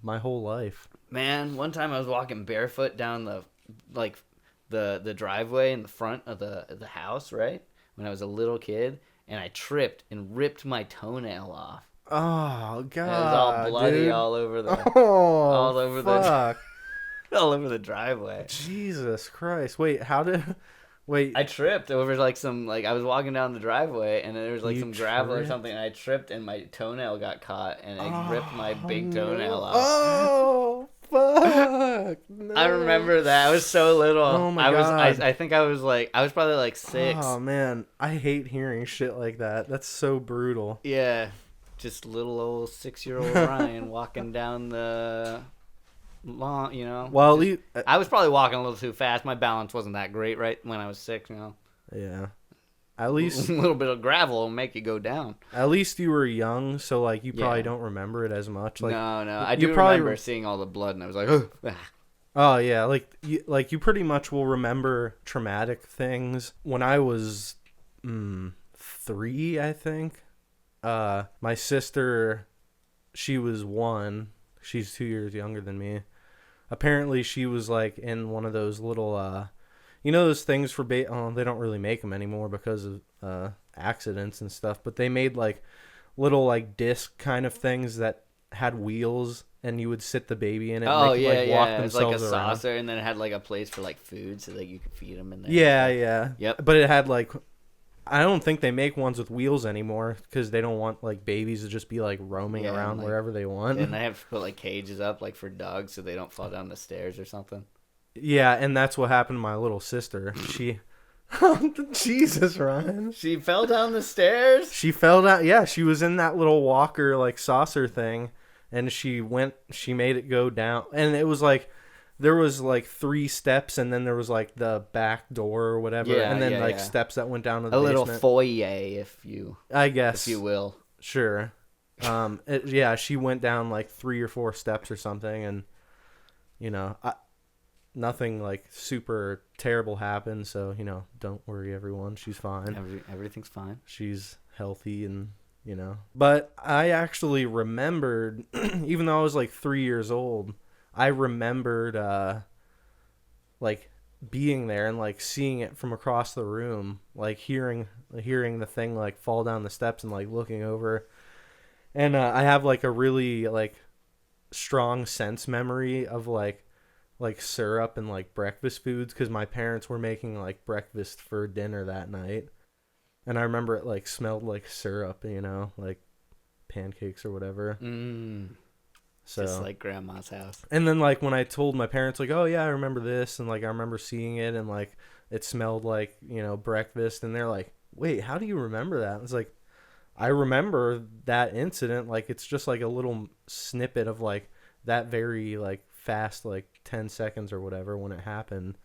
[SPEAKER 3] my whole life. Man,
[SPEAKER 2] one time I was walking barefoot down the driveway in the front of the house, right? When I was a little kid, and I tripped and ripped my toenail off.
[SPEAKER 3] Oh god.
[SPEAKER 2] And it was all bloody, dude. all over the driveway.
[SPEAKER 3] Jesus Christ. Wait,
[SPEAKER 2] I tripped over I was walking down the driveway and there was some gravel or something, and I tripped and my toenail got caught and it ripped my big toenail off.
[SPEAKER 3] Oh fuck. No.
[SPEAKER 2] I remember that. I was so little.
[SPEAKER 3] Oh my god.
[SPEAKER 2] I think I was probably 6.
[SPEAKER 3] Oh man, I hate hearing shit like that. That's so brutal.
[SPEAKER 2] Yeah. Just little old 6-year-old Ryan walking down the lawn,
[SPEAKER 3] Well,
[SPEAKER 2] I was probably walking a little too fast. My balance wasn't that great right when I was 6,
[SPEAKER 3] Yeah. At
[SPEAKER 2] A
[SPEAKER 3] least
[SPEAKER 2] little bit of gravel will make you go down.
[SPEAKER 3] at least you were young, so like you probably
[SPEAKER 2] Yeah.
[SPEAKER 3] don't remember it as much. Like
[SPEAKER 2] No, I
[SPEAKER 3] you
[SPEAKER 2] do
[SPEAKER 3] probably
[SPEAKER 2] remember seeing all the blood, and I was like, oh,
[SPEAKER 3] oh yeah, like you pretty much will remember traumatic things. When I was 3, I think, my sister, she was 1. She's 2 years younger than me. Apparently, she was like in one of those little, those things for oh, they don't really make them anymore because of accidents and stuff. But they made like little like disc kind of things that had wheels, and you would sit the baby in it.
[SPEAKER 2] oh
[SPEAKER 3] And they could
[SPEAKER 2] yeah,
[SPEAKER 3] like walk
[SPEAKER 2] yeah. It's like a
[SPEAKER 3] themselves around.
[SPEAKER 2] saucer, and then it had like a place for like food, so that you could feed them in there.
[SPEAKER 3] Yeah, yeah.
[SPEAKER 2] Yep.
[SPEAKER 3] But it had like, I don't think they make ones with wheels anymore because they don't want like babies to just be like roaming
[SPEAKER 2] Yeah,
[SPEAKER 3] around
[SPEAKER 2] like-
[SPEAKER 3] wherever they want.
[SPEAKER 2] And they have to put like cages up, like for dogs, so they don't fall down the stairs or something.
[SPEAKER 3] Yeah, and that's what happened to my little sister. She, Jesus, Ryan.
[SPEAKER 2] She fell down the stairs.
[SPEAKER 3] She fell down. Yeah, she was in that little walker like saucer thing, and she made it go down, and it was like, there was like 3 steps, and then there was like the back door or whatever,
[SPEAKER 2] Yeah,
[SPEAKER 3] and then
[SPEAKER 2] yeah,
[SPEAKER 3] like
[SPEAKER 2] yeah.
[SPEAKER 3] steps that went down to the
[SPEAKER 2] A little
[SPEAKER 3] basement.
[SPEAKER 2] foyer,
[SPEAKER 3] I guess,
[SPEAKER 2] if you will.
[SPEAKER 3] sure. Yeah, she went down like 3 or 4 steps or something, and nothing like super terrible happened. So don't worry, everyone. She's fine.
[SPEAKER 2] Everything's fine.
[SPEAKER 3] She's healthy, and But I actually remembered, even though I was like 3 years old, I remembered like being there and like seeing it from across the room, like hearing the thing like fall down the steps and like looking over. And I have like a really like strong sense memory of like syrup and like breakfast foods, because my parents were making like breakfast for dinner that night, and I remember it like smelled like syrup, like pancakes or whatever. So
[SPEAKER 2] Just like grandma's house.
[SPEAKER 3] and then like when I told my parents like, oh yeah, I remember this, and like I remember seeing it, and like it smelled like breakfast, and they're like, wait, how do you remember that? It's like, I remember that incident, like it's just like a little snippet of like that very like fast, like 10 seconds or whatever when it happened.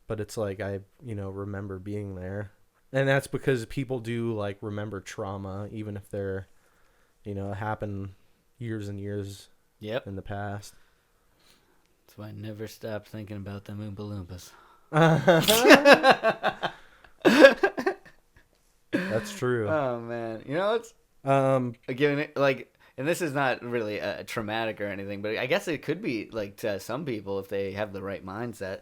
[SPEAKER 3] But it's like I remember being there, and that's because people do like remember trauma even if they're it happened years and years
[SPEAKER 2] Yep.
[SPEAKER 3] in the past.
[SPEAKER 2] That's why I never stopped thinking about them Oompa Loompas.
[SPEAKER 3] That's true.
[SPEAKER 2] Oh man, it's giving it like, and this is not really traumatic or anything, but I guess it could be like to some people if they have the right mindset.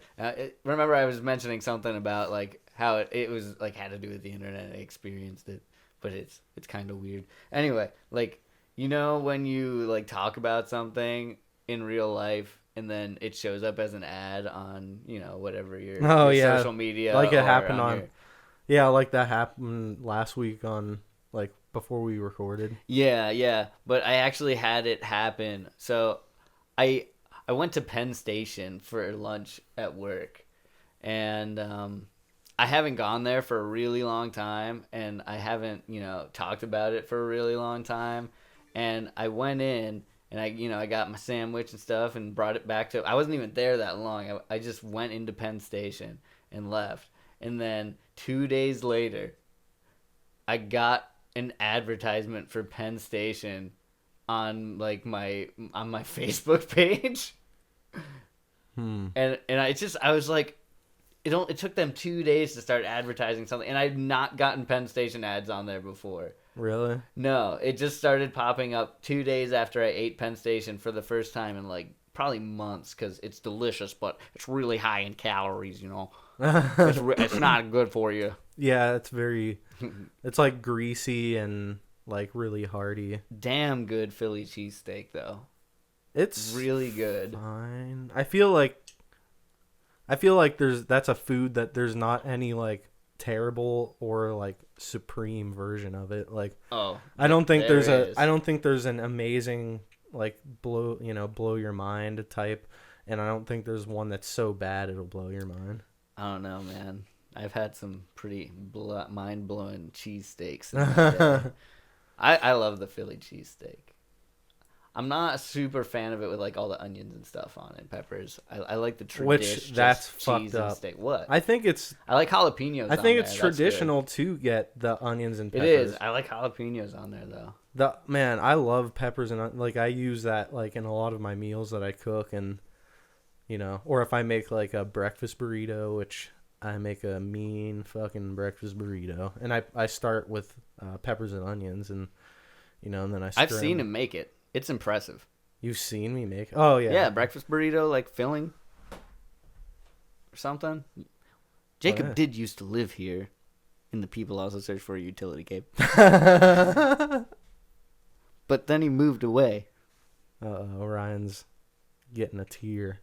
[SPEAKER 2] Remember, I was mentioning something about like how it was like had to do with the internet. I experienced it, but it's kind of weird. Anyway, like when you like talk about something in real life, and then it shows up as an ad on whatever your social media,
[SPEAKER 3] like it
[SPEAKER 2] or
[SPEAKER 3] happened on
[SPEAKER 2] your...
[SPEAKER 3] Yeah, like that happened last week on like before we recorded.
[SPEAKER 2] Yeah, but I actually had it happen. So I went to Penn Station for lunch at work, and I haven't gone there for a really long time, and I haven't talked about it for a really long time. And I went in, and I got my sandwich and stuff and brought it back to... I wasn't even there that long. I just went into Penn Station and left. And then 2 days later, I got an advertisement for Penn Station on like my Facebook page. And I was like, it took them 2 days to start advertising something, and I'd not gotten Penn Station ads on there before.
[SPEAKER 3] Really?
[SPEAKER 2] No, it just started popping up 2 days after I ate Penn Station for the first time in like probably months, because it's delicious, but it's really high in calories. It's not good for you.
[SPEAKER 3] Yeah, it's like greasy and like really hearty.
[SPEAKER 2] Damn good Philly cheesesteak though.
[SPEAKER 3] It's
[SPEAKER 2] really good.
[SPEAKER 3] Fine. I feel like that's a food that there's not any like terrible or like supreme version of it. Like, I don't think there's an amazing like blow your mind type, and I don't think there's one that's so bad it'll blow your mind.
[SPEAKER 2] I don't know, man. I've had some pretty mind-blowing cheesesteaks. I love the Philly cheesesteak. I'm not a super fan of it with like all the onions and stuff on it, peppers. I like the
[SPEAKER 3] Which
[SPEAKER 2] traditional
[SPEAKER 3] that's
[SPEAKER 2] cheese
[SPEAKER 3] fucked
[SPEAKER 2] and
[SPEAKER 3] up.
[SPEAKER 2] steak. What?
[SPEAKER 3] I think it's
[SPEAKER 2] I like jalapenos.
[SPEAKER 3] I
[SPEAKER 2] on
[SPEAKER 3] think
[SPEAKER 2] there.
[SPEAKER 3] it's
[SPEAKER 2] That's
[SPEAKER 3] traditional to get the onions and
[SPEAKER 2] good.
[SPEAKER 3] peppers.
[SPEAKER 2] It is. I like jalapenos on there though.
[SPEAKER 3] I love peppers and like I use that like in a lot of my meals that I cook, and or if I make like a breakfast burrito, which I make a mean fucking breakfast burrito, and I start with peppers and onions, and and then
[SPEAKER 2] I've seen him make it. It's impressive.
[SPEAKER 3] You've seen me make? Oh yeah.
[SPEAKER 2] Yeah, breakfast burrito like filling or something. Jacob did used to live here, and the people also search for a utility cave. But then he moved away.
[SPEAKER 3] Ryan's getting a tear.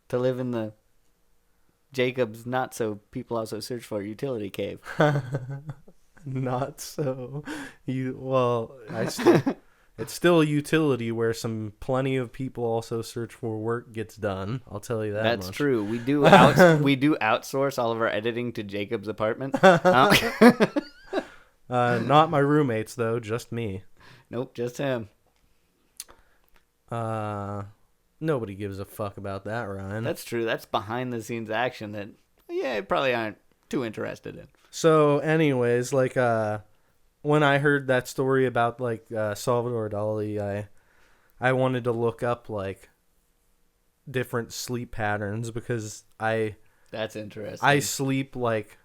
[SPEAKER 2] To live in the Jacob's not so people also search for a utility cave.
[SPEAKER 3] Not so. It's still a utility where plenty of people also search for work gets done. I'll tell you that.
[SPEAKER 2] That's
[SPEAKER 3] much.
[SPEAKER 2] true. We do outsource all of our editing to Jacob's apartment.
[SPEAKER 3] Not my roommates though, just me.
[SPEAKER 2] Nope, just him.
[SPEAKER 3] Nobody gives a fuck about that, Ryan.
[SPEAKER 2] That's true. That's behind the scenes action that probably aren't too interested in.
[SPEAKER 3] So, anyways, like when I heard that story about like Salvador Dali, I wanted to look up like different sleep patterns because
[SPEAKER 2] that's interesting.
[SPEAKER 3] I sleep like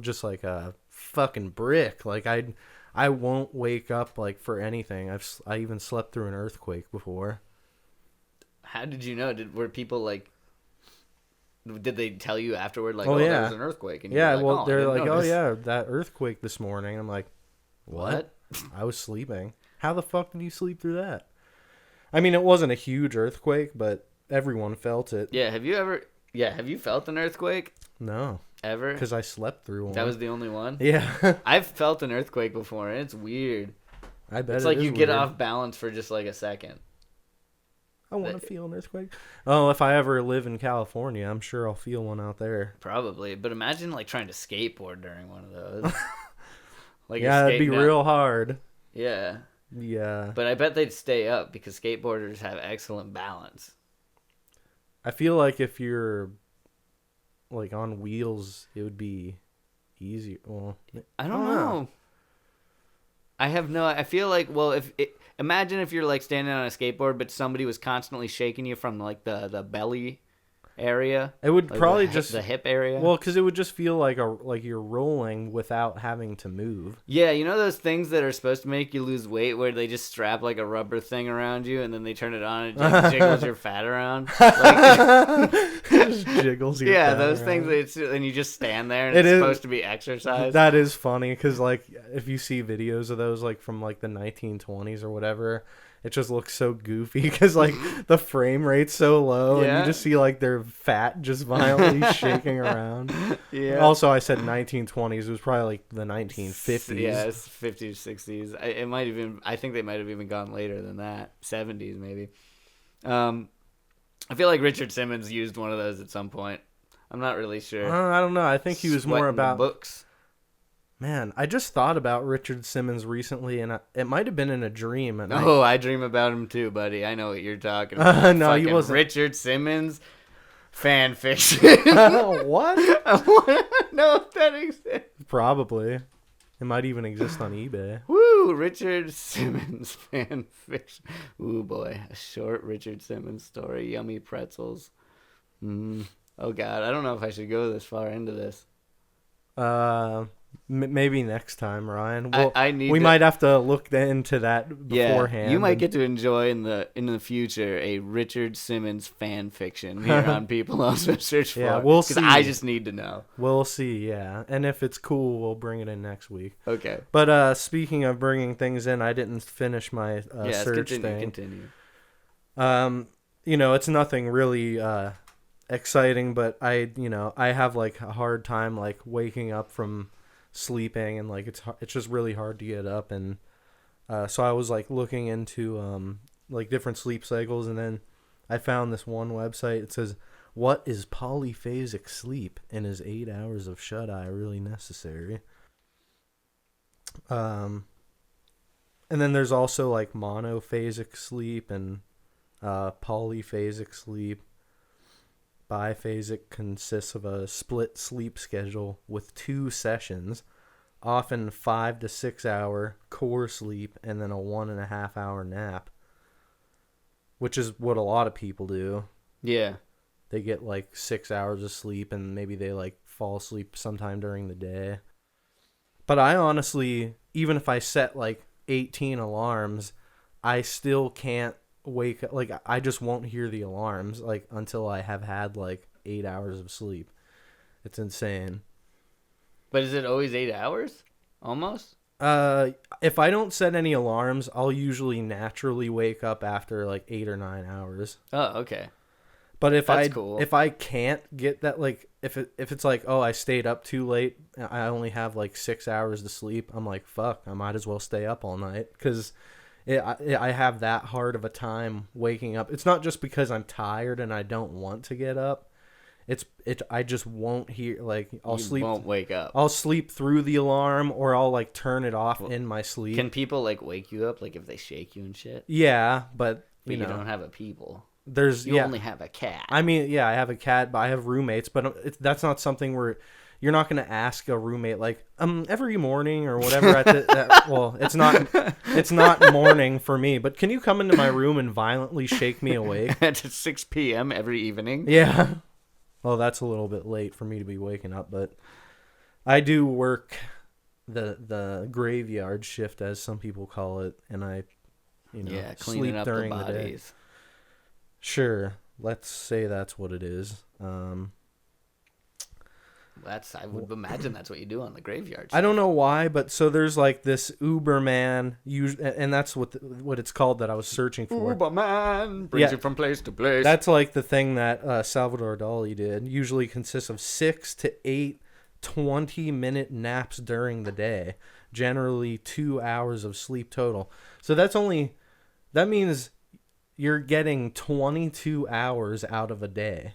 [SPEAKER 3] just like a fucking brick. Like I won't wake up like for anything. I even slept through an earthquake before.
[SPEAKER 2] How did you know? Were people like? Did they tell you afterward, like,
[SPEAKER 3] yeah,
[SPEAKER 2] there was an earthquake? And
[SPEAKER 3] yeah,
[SPEAKER 2] you were like,
[SPEAKER 3] they're like,
[SPEAKER 2] notice.
[SPEAKER 3] that earthquake this morning. I'm like, what? I was sleeping. How the fuck did you sleep through that? I mean, it wasn't a huge earthquake, but everyone felt it.
[SPEAKER 2] Yeah, have you felt an earthquake?
[SPEAKER 3] No.
[SPEAKER 2] Ever?
[SPEAKER 3] Because I slept through one.
[SPEAKER 2] That was the only one?
[SPEAKER 3] Yeah.
[SPEAKER 2] I've felt an earthquake before, and it's weird.
[SPEAKER 3] I bet
[SPEAKER 2] it's
[SPEAKER 3] it
[SPEAKER 2] like
[SPEAKER 3] is
[SPEAKER 2] you get
[SPEAKER 3] weird.
[SPEAKER 2] off balance for just like a second.
[SPEAKER 3] I want to feel an earthquake. Oh, if I ever live in California, I'm sure I'll feel one out there.
[SPEAKER 2] Probably, but imagine like trying to skateboard during one of those. Like
[SPEAKER 3] it'd be real hard.
[SPEAKER 2] Yeah.
[SPEAKER 3] Yeah.
[SPEAKER 2] But I bet they'd stay up because skateboarders have excellent balance.
[SPEAKER 3] I feel like if you're like on wheels, it would be easier. Well,
[SPEAKER 2] I don't know. I feel like, imagine if you're like standing on a skateboard, but somebody was constantly shaking you from like the belly area.
[SPEAKER 3] It would
[SPEAKER 2] like
[SPEAKER 3] probably
[SPEAKER 2] the hip area.
[SPEAKER 3] Well, because it would just feel like you're rolling without having to move.
[SPEAKER 2] Yeah, you know those things that are supposed to make you lose weight, where they just strap like a rubber thing around you, and then they turn it on and it just jiggles your fat around. Like,
[SPEAKER 3] just jiggles your fat
[SPEAKER 2] those
[SPEAKER 3] around.
[SPEAKER 2] things. And you just stand there, and it's supposed to be exercise.
[SPEAKER 3] That is funny because like if you see videos of those like from like the 1920s or whatever. It just looks so goofy because like the frame rate's so low, and you just see like their fat just violently shaking around.
[SPEAKER 2] Yeah.
[SPEAKER 3] Also, I said 1920s. It was probably like the 1950s.
[SPEAKER 2] Yeah, it's 50s, 60s. It might even. I think they might have even gone later than that. 70s maybe. I feel like Richard Simmons used one of those at some point. I'm not really sure.
[SPEAKER 3] I don't know. I think he was more about
[SPEAKER 2] books.
[SPEAKER 3] Man, I just thought about Richard Simmons recently, and it might have been in a dream. And
[SPEAKER 2] I dream about him too, buddy. I know what you're talking about.
[SPEAKER 3] No, he wasn't.
[SPEAKER 2] Richard Simmons fan fiction.
[SPEAKER 3] What?
[SPEAKER 2] I want to know if that exists.
[SPEAKER 3] Probably. It might even exist on eBay.
[SPEAKER 2] Woo! Richard Simmons fan fiction. Ooh, boy. A short Richard Simmons story. Yummy pretzels. Oh, God. I don't know if I should go this far into this.
[SPEAKER 3] Maybe next time, Ryan. We might have to look into that beforehand.
[SPEAKER 2] You might get to enjoy in the future a Richard Simmons fan fiction here on People Also Search For.
[SPEAKER 3] Yeah, we'll see.
[SPEAKER 2] Because I just need to know.
[SPEAKER 3] We'll see, yeah. And if it's cool, we'll bring it in next week.
[SPEAKER 2] Okay.
[SPEAKER 3] But speaking of bringing things in, I didn't finish my search thing.
[SPEAKER 2] Continue.
[SPEAKER 3] It's nothing really exciting, but I have like a hard time like waking up from sleeping, and like it's just really hard to get up, and so I was like looking into like different sleep cycles, and then I found this one website. It says, what is polyphasic sleep, and is 8 hours of shut-eye really necessary? I And then there's also like monophasic sleep and polyphasic sleep. Biphasic consists of a split sleep schedule with 2 sessions, often 5 to 6 hour core sleep, and then a 1.5 hour nap, which is what a lot of people do.
[SPEAKER 2] Yeah.
[SPEAKER 3] They get like 6 hours of sleep and maybe they like fall asleep sometime during the day. But I honestly, even if I set like 18 alarms, I still can't wake up. Like, I just won't hear the alarms like until I have had like 8 hours of sleep. It's insane.
[SPEAKER 2] But is it always 8 hours? Almost?
[SPEAKER 3] If I don't set any alarms, I'll usually naturally wake up after like 8 or 9 hours.
[SPEAKER 2] Oh, okay.
[SPEAKER 3] But
[SPEAKER 2] That's cool.
[SPEAKER 3] if I can't get that, like if it's like, oh, I stayed up too late, I only have like 6 hours to sleep, I'm like, fuck, I might as well stay up all night, because I have that hard of a time waking up. It's not just because I'm tired and I don't want to get up. I just won't hear, like,
[SPEAKER 2] You won't wake up.
[SPEAKER 3] I'll sleep through the alarm, or I'll like turn it off in my sleep.
[SPEAKER 2] Can people like wake you up, like if they shake you and shit?
[SPEAKER 3] Yeah, but
[SPEAKER 2] But
[SPEAKER 3] you know,
[SPEAKER 2] don't have a people.
[SPEAKER 3] there's
[SPEAKER 2] You only have a cat.
[SPEAKER 3] I mean, yeah, I have a cat, but I have roommates. But that's not something where you're not going to ask a roommate like every morning or whatever. Well, it's not morning for me. But can you come into my room and violently shake me awake
[SPEAKER 2] At 6 p.m. every evening?
[SPEAKER 3] Yeah. Well, that's a little bit late for me to be waking up, but I do work the graveyard shift, as some people call it, and I,
[SPEAKER 2] cleaning
[SPEAKER 3] sleep
[SPEAKER 2] up
[SPEAKER 3] during
[SPEAKER 2] the
[SPEAKER 3] the day.
[SPEAKER 2] bodies.
[SPEAKER 3] Sure, let's say that's what it is.
[SPEAKER 2] I would imagine that's what you do on the graveyard.
[SPEAKER 3] I don't know why, but so there's like this Uberman, and that's what it's called that I was searching for.
[SPEAKER 2] Uberman brings you from place to place.
[SPEAKER 3] That's like the thing that Salvador Dali did. Usually consists of 6 to 8 20-minute naps during the day. Generally 2 hours of sleep total. So that means you're getting 22 hours out of a day.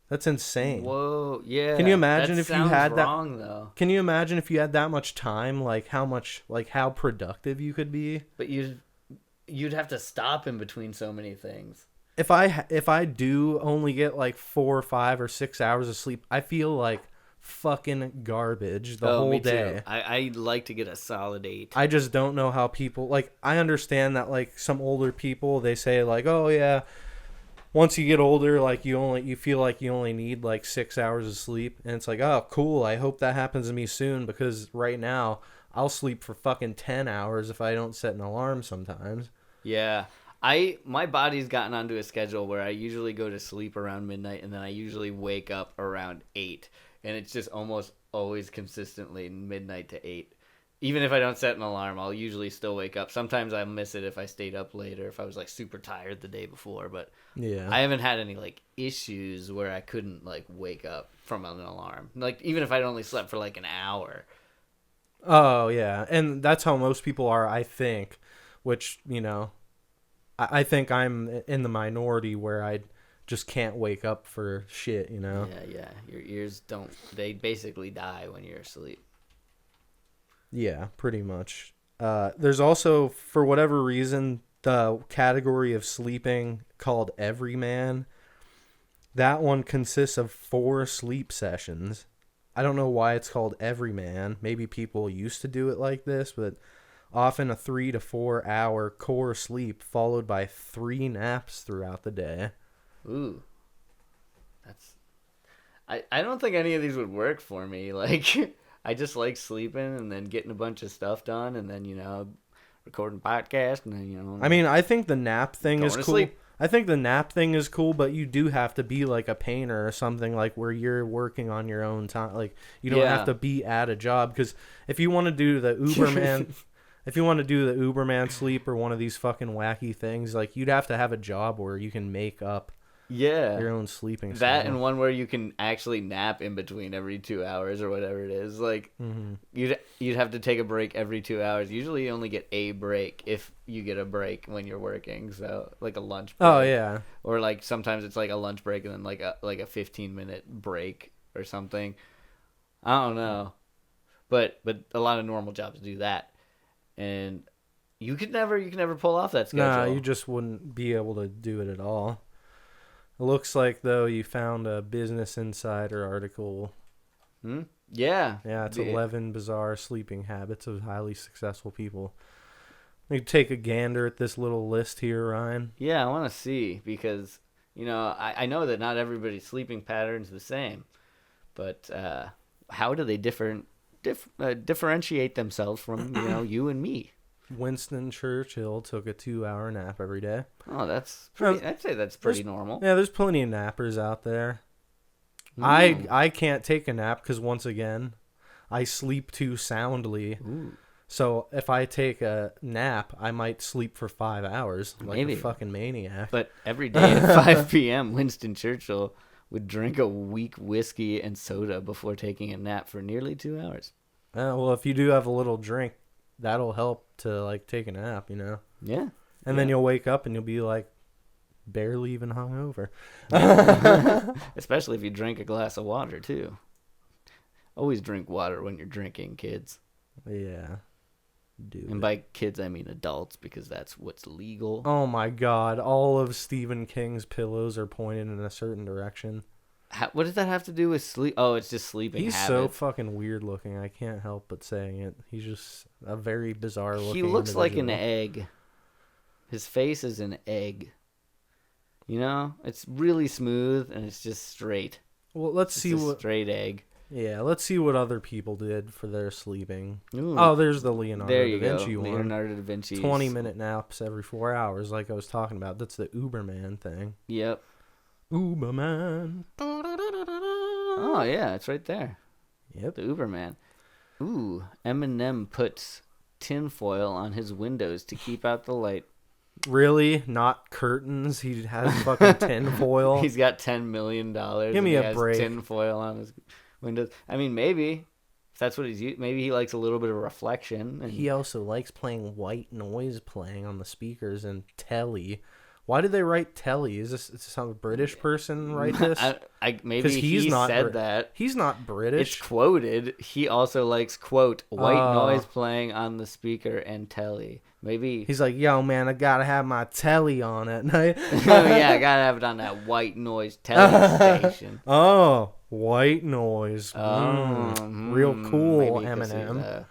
[SPEAKER 3] That's insane.
[SPEAKER 2] Whoa, yeah.
[SPEAKER 3] Can you imagine
[SPEAKER 2] that
[SPEAKER 3] if you had that?
[SPEAKER 2] Wrong, though.
[SPEAKER 3] Can you imagine if you had that much time? Like how productive you could be?
[SPEAKER 2] But you'd have to stop in between so many things.
[SPEAKER 3] If I do only get like 4 or 5 or 6 hours of sleep, I feel like fucking garbage the whole day.
[SPEAKER 2] Too. I like to get a solid 8.
[SPEAKER 3] I just don't know how people, like, I understand that like some older people, they say like, oh yeah, once you get older, like you feel like you only need like 6 hours of sleep, and it's like, oh cool, I hope that happens to me soon, because right now I'll sleep for fucking 10 hours if I don't set an alarm sometimes.
[SPEAKER 2] Yeah. My body's gotten onto a schedule where I usually go to sleep around midnight, and then I usually wake up around 8, and it's just almost always consistently midnight to 8. Even if I don't set an alarm, I'll usually still wake up. Sometimes I miss it if I stayed up later, if I was like super tired the day before, but
[SPEAKER 3] yeah,
[SPEAKER 2] I haven't had any like issues where I couldn't like wake up from an alarm. Like even if I'd only slept for like an hour.
[SPEAKER 3] Oh yeah, and that's how most people are, I think, which, I think I'm in the minority where I just can't wake up for shit,
[SPEAKER 2] Yeah. Your ears they basically die when you're asleep.
[SPEAKER 3] Yeah, pretty much. There's also, for whatever reason, the category of sleeping called everyman. That one consists of 4 sleep sessions. I don't know why it's called everyman. Maybe people used to do it like this, but often a 3 to 4 hour core sleep followed by 3 naps throughout the day.
[SPEAKER 2] Ooh. I don't think any of these would work for me. Like I just like sleeping and then getting a bunch of stuff done, and then recording podcast, and then
[SPEAKER 3] I mean, I think the nap thing is cool.
[SPEAKER 2] Sleep.
[SPEAKER 3] I think the nap thing is cool, but you do have to be like a painter or something, like where you're working on your own time. Like you don't have to be at a job, because if you want to do the Uberman, if you want to do the Uberman sleep or one of these fucking wacky things, like you'd have to have a job where you can make up your own sleeping
[SPEAKER 2] that
[SPEAKER 3] style.
[SPEAKER 2] And one where you can actually nap in between every 2 hours or whatever it is. Like you'd have to take a break every 2 hours. Usually you only get a break if you get a break when you're working, so like a lunch break.
[SPEAKER 3] Oh yeah.
[SPEAKER 2] Or like sometimes it's like a lunch break and then like a 15-minute break or something. I don't know, but a lot of normal jobs do that. And You could never pull off that schedule.
[SPEAKER 3] Nah, you just wouldn't be able to do it at all. It looks like, though, you found a Business Insider article.
[SPEAKER 2] Yeah.
[SPEAKER 3] Yeah, it's 11 bizarre sleeping habits of highly successful people. You take a gander at this little list here, Ryan.
[SPEAKER 2] Yeah, I want to see because, I know that not everybody's sleeping pattern's the same. But how do they differentiate themselves from, you and me?
[SPEAKER 3] Winston Churchill took a 2-hour nap every day.
[SPEAKER 2] Oh, that's pretty, I'd say that's pretty normal.
[SPEAKER 3] Yeah, there's plenty of nappers out there. I can't take a nap because, once again, I sleep too soundly.
[SPEAKER 2] Ooh.
[SPEAKER 3] So if I take a nap, I might sleep for 5 hours like
[SPEAKER 2] Maybe.
[SPEAKER 3] a fucking maniac.
[SPEAKER 2] But every day at 5 p.m., Winston Churchill would drink a weak whiskey and soda before taking a nap for nearly 2 hours.
[SPEAKER 3] Well, if you do have a little drink, that'll help to take a nap,
[SPEAKER 2] Yeah.
[SPEAKER 3] And then you'll wake up and you'll be barely even hungover.
[SPEAKER 2] Especially if you drink a glass of water too. Always drink water when you're drinking, kids.
[SPEAKER 3] Yeah.
[SPEAKER 2] And by kids I mean adults because that's what's legal.
[SPEAKER 3] Oh my God! All of Stephen King's pillows are pointed in a certain direction.
[SPEAKER 2] What does that have to do with sleep? Oh, it's just sleeping
[SPEAKER 3] He's
[SPEAKER 2] habits.
[SPEAKER 3] so fucking weird looking. I can't help but saying it. He's just a very bizarre looking.
[SPEAKER 2] He looks like an
[SPEAKER 3] individual.
[SPEAKER 2] egg. His face is an egg. It's really smooth and it's just straight.
[SPEAKER 3] Well, let's
[SPEAKER 2] It's
[SPEAKER 3] see
[SPEAKER 2] a
[SPEAKER 3] what.
[SPEAKER 2] straight egg.
[SPEAKER 3] Yeah, let's see what other people did for their sleeping.
[SPEAKER 2] Ooh.
[SPEAKER 3] Oh, there's the Leonardo
[SPEAKER 2] There you
[SPEAKER 3] da Vinci
[SPEAKER 2] go.
[SPEAKER 3] one.
[SPEAKER 2] Leonardo da Vinci.
[SPEAKER 3] 20-minute naps every 4 hours, like I was talking about. That's the Uberman thing.
[SPEAKER 2] Yep.
[SPEAKER 3] Uberman.
[SPEAKER 2] Oh yeah, it's right there.
[SPEAKER 3] Yep.
[SPEAKER 2] The Uberman. Ooh, Eminem puts tinfoil on his windows to keep out the light.
[SPEAKER 3] Really? Not curtains? He has fucking tinfoil?
[SPEAKER 2] He's got $10 million.
[SPEAKER 3] Give me a break.
[SPEAKER 2] Tinfoil on his windows. I mean, maybe if that's what he's using. Maybe he likes a little bit of reflection. And
[SPEAKER 3] He also likes playing white noise playing on the speakers and telly. Why did they write telly? Is some British person write this?
[SPEAKER 2] Maybe he said that.
[SPEAKER 3] He's not British.
[SPEAKER 2] It's quoted. He also likes, quote, white noise playing on the speaker and telly. Maybe.
[SPEAKER 3] He's like, yo, man, I gotta have my telly on at night.
[SPEAKER 2] Oh, yeah, I gotta have it on that white noise telly station.
[SPEAKER 3] Oh, white noise. Real cool,
[SPEAKER 2] maybe 'cause he's
[SPEAKER 3] Eminem.
[SPEAKER 2] a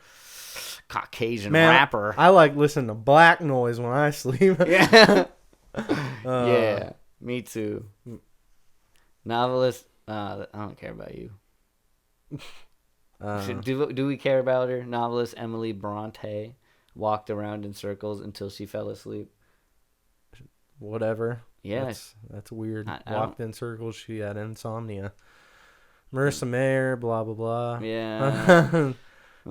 [SPEAKER 2] Caucasian
[SPEAKER 3] Man,
[SPEAKER 2] rapper.
[SPEAKER 3] I like listening to black noise when I sleep.
[SPEAKER 2] Yeah. Yeah, me too. Novelist, I don't care about you. Do we care about her? Novelist Emily Bronte walked around in circles until she fell asleep.
[SPEAKER 3] Whatever.
[SPEAKER 2] Yeah.
[SPEAKER 3] That's weird.
[SPEAKER 2] I
[SPEAKER 3] Walked in circles. She had insomnia. Marissa Mayer, blah, blah, blah.
[SPEAKER 2] Yeah.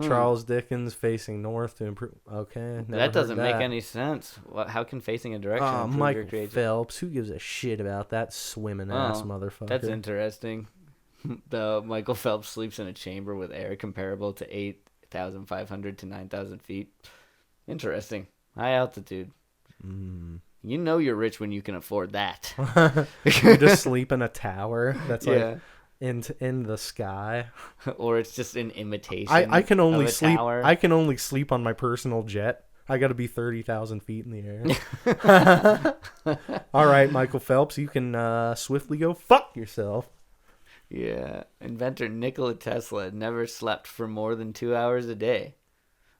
[SPEAKER 3] Charles Dickens facing north to improve. Okay.
[SPEAKER 2] That doesn't make any sense. How can facing a direction improve your
[SPEAKER 3] Michael
[SPEAKER 2] creativity?
[SPEAKER 3] Phelps. Who gives a shit about that swimming ass motherfucker?
[SPEAKER 2] That's interesting. The Michael Phelps sleeps in a chamber with air comparable to 8,500 to 9,000 feet. Interesting. High altitude. You know you're rich when you can afford that.
[SPEAKER 3] You just sleep in a tower that's in the sky.
[SPEAKER 2] Or it's just an imitation.
[SPEAKER 3] I can only
[SPEAKER 2] of a
[SPEAKER 3] sleep.
[SPEAKER 2] tower.
[SPEAKER 3] I can only sleep on my personal jet. I got to be 30,000 feet in the air. All right, Michael Phelps, you can swiftly go fuck yourself.
[SPEAKER 2] Yeah. Inventor Nikola Tesla never slept for more than 2 hours a day.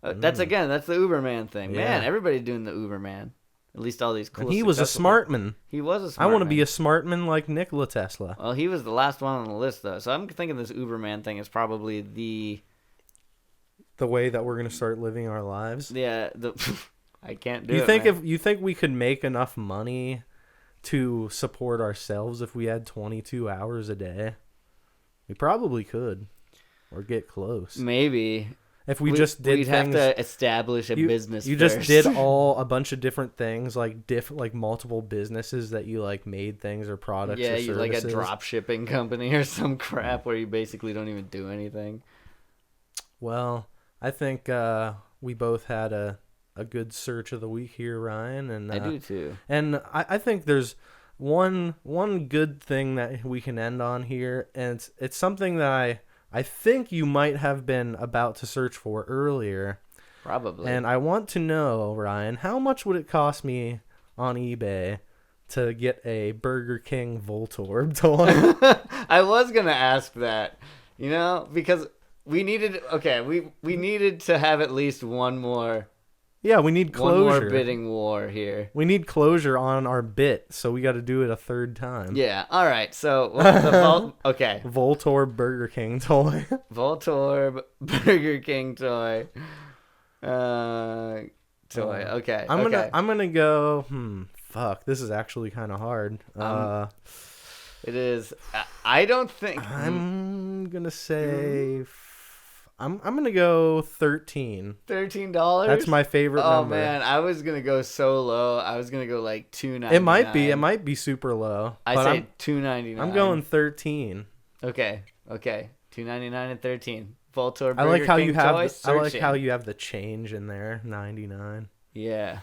[SPEAKER 2] That's the Uberman thing.
[SPEAKER 3] Yeah.
[SPEAKER 2] Man, everybody's doing the Uberman. At least all these cool.
[SPEAKER 3] And he was a smart man.
[SPEAKER 2] He was a smart
[SPEAKER 3] I want to
[SPEAKER 2] man.
[SPEAKER 3] be a smart man like Nikola Tesla.
[SPEAKER 2] Well, he was the last one on the list, though. So I'm thinking this Uberman thing is probably
[SPEAKER 3] the way that we're gonna start living our lives.
[SPEAKER 2] Yeah. I can't do
[SPEAKER 3] You
[SPEAKER 2] it.
[SPEAKER 3] think
[SPEAKER 2] man.
[SPEAKER 3] if you think we could make enough money to support ourselves if we had 22 hours a day? We probably could, or get close.
[SPEAKER 2] Maybe
[SPEAKER 3] If we just did
[SPEAKER 2] we'd
[SPEAKER 3] things,
[SPEAKER 2] have to establish a business.
[SPEAKER 3] You
[SPEAKER 2] first.
[SPEAKER 3] just did a bunch of different things, like multiple businesses that you made things or products.
[SPEAKER 2] Yeah,
[SPEAKER 3] or
[SPEAKER 2] you like a
[SPEAKER 3] services.
[SPEAKER 2] drop shipping company or some crap where you basically don't even do anything.
[SPEAKER 3] Well, I think we both had a good search of the week here, Ryan, and
[SPEAKER 2] I do too.
[SPEAKER 3] And I think there's one good thing that we can end on here, and it's something that I think you might have been about to search for earlier,
[SPEAKER 2] Probably.
[SPEAKER 3] And I want to know, Ryan, how much would it cost me on eBay to get a Burger King Voltorb toy?
[SPEAKER 2] I was gonna ask that, because we needed we needed to have at least one more
[SPEAKER 3] Yeah, we need closure.
[SPEAKER 2] bidding war here.
[SPEAKER 3] We need closure on our bit, so we got to do it a third time.
[SPEAKER 2] Yeah. All right. So okay.
[SPEAKER 3] Voltorb Burger King toy.
[SPEAKER 2] Voltorb Burger King toy. Okay.
[SPEAKER 3] I'm gonna go. Fuck. This is actually kind of hard.
[SPEAKER 2] It is. I don't think.
[SPEAKER 3] I'm gonna say. I'm gonna go $13.
[SPEAKER 2] $13.
[SPEAKER 3] That's my favorite number.
[SPEAKER 2] Oh man, I was gonna go so low. I was gonna go like $2.99.
[SPEAKER 3] It might be. It might be super low.
[SPEAKER 2] I say $2.99.
[SPEAKER 3] I'm going 13.
[SPEAKER 2] Okay. $2.99 and 13. Voltorb Burger
[SPEAKER 3] I like how
[SPEAKER 2] King
[SPEAKER 3] you have.
[SPEAKER 2] toy,
[SPEAKER 3] I like
[SPEAKER 2] searching.
[SPEAKER 3] how you have the change in there. 99.
[SPEAKER 2] Yeah.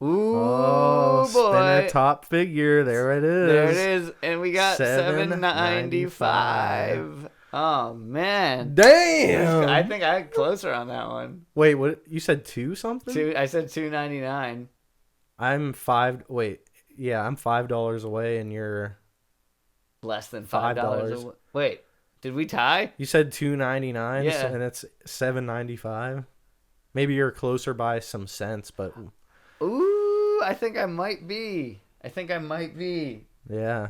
[SPEAKER 2] Ooh,
[SPEAKER 3] Oh,
[SPEAKER 2] boy.
[SPEAKER 3] spin a top figure. There it is.
[SPEAKER 2] There it is, and we got
[SPEAKER 3] $7.95.
[SPEAKER 2] $7.95. Oh man.
[SPEAKER 3] Damn.
[SPEAKER 2] I think I had closer on that one.
[SPEAKER 3] Wait, what? You said two something?
[SPEAKER 2] I said $2.99.
[SPEAKER 3] I'm five. Wait, yeah, I'm $5 away, and you're
[SPEAKER 2] Less than $5. Wait, did we tie?
[SPEAKER 3] You said $2.99.
[SPEAKER 2] Yeah.
[SPEAKER 3] And it's $7.95. Maybe you're closer by some cents, but
[SPEAKER 2] Ooh, I think I might be.
[SPEAKER 3] yeah,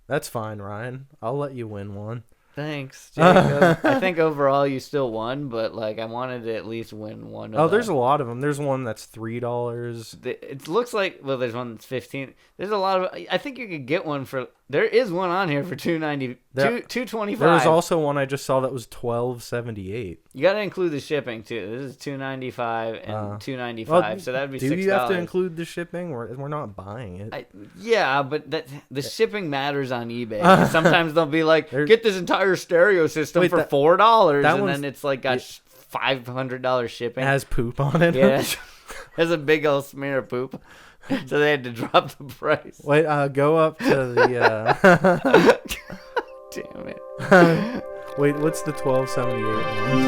[SPEAKER 3] that's fine, Ryan. I'll let you win one.
[SPEAKER 2] Thanks, Jacob. I think overall you still won, but like I wanted to at least win one.
[SPEAKER 3] There's a lot of them. There's one that's $3.
[SPEAKER 2] It looks like there's one that's 15. There's a lot of. I think you could get one for. There is one on here for $2.25.
[SPEAKER 3] There was also one I just saw that was $12.78.
[SPEAKER 2] You got to include the shipping too. This is $2.95 and $2.95,
[SPEAKER 3] well,
[SPEAKER 2] so that would be $6.
[SPEAKER 3] Do you have to include the shipping? We're not buying it.
[SPEAKER 2] Yeah, but the shipping matters on eBay. Sometimes they'll be like, get this entire stereo system for $4, and then it's like got $500 shipping.
[SPEAKER 3] It has poop on it.
[SPEAKER 2] Yeah, there's a big old smear of poop. So they had to drop the price.
[SPEAKER 3] Wait, go up to the.
[SPEAKER 2] Damn it.
[SPEAKER 3] Wait, what's the $12.78?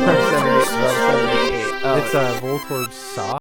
[SPEAKER 2] $12.78.
[SPEAKER 3] It's Voltorb sock.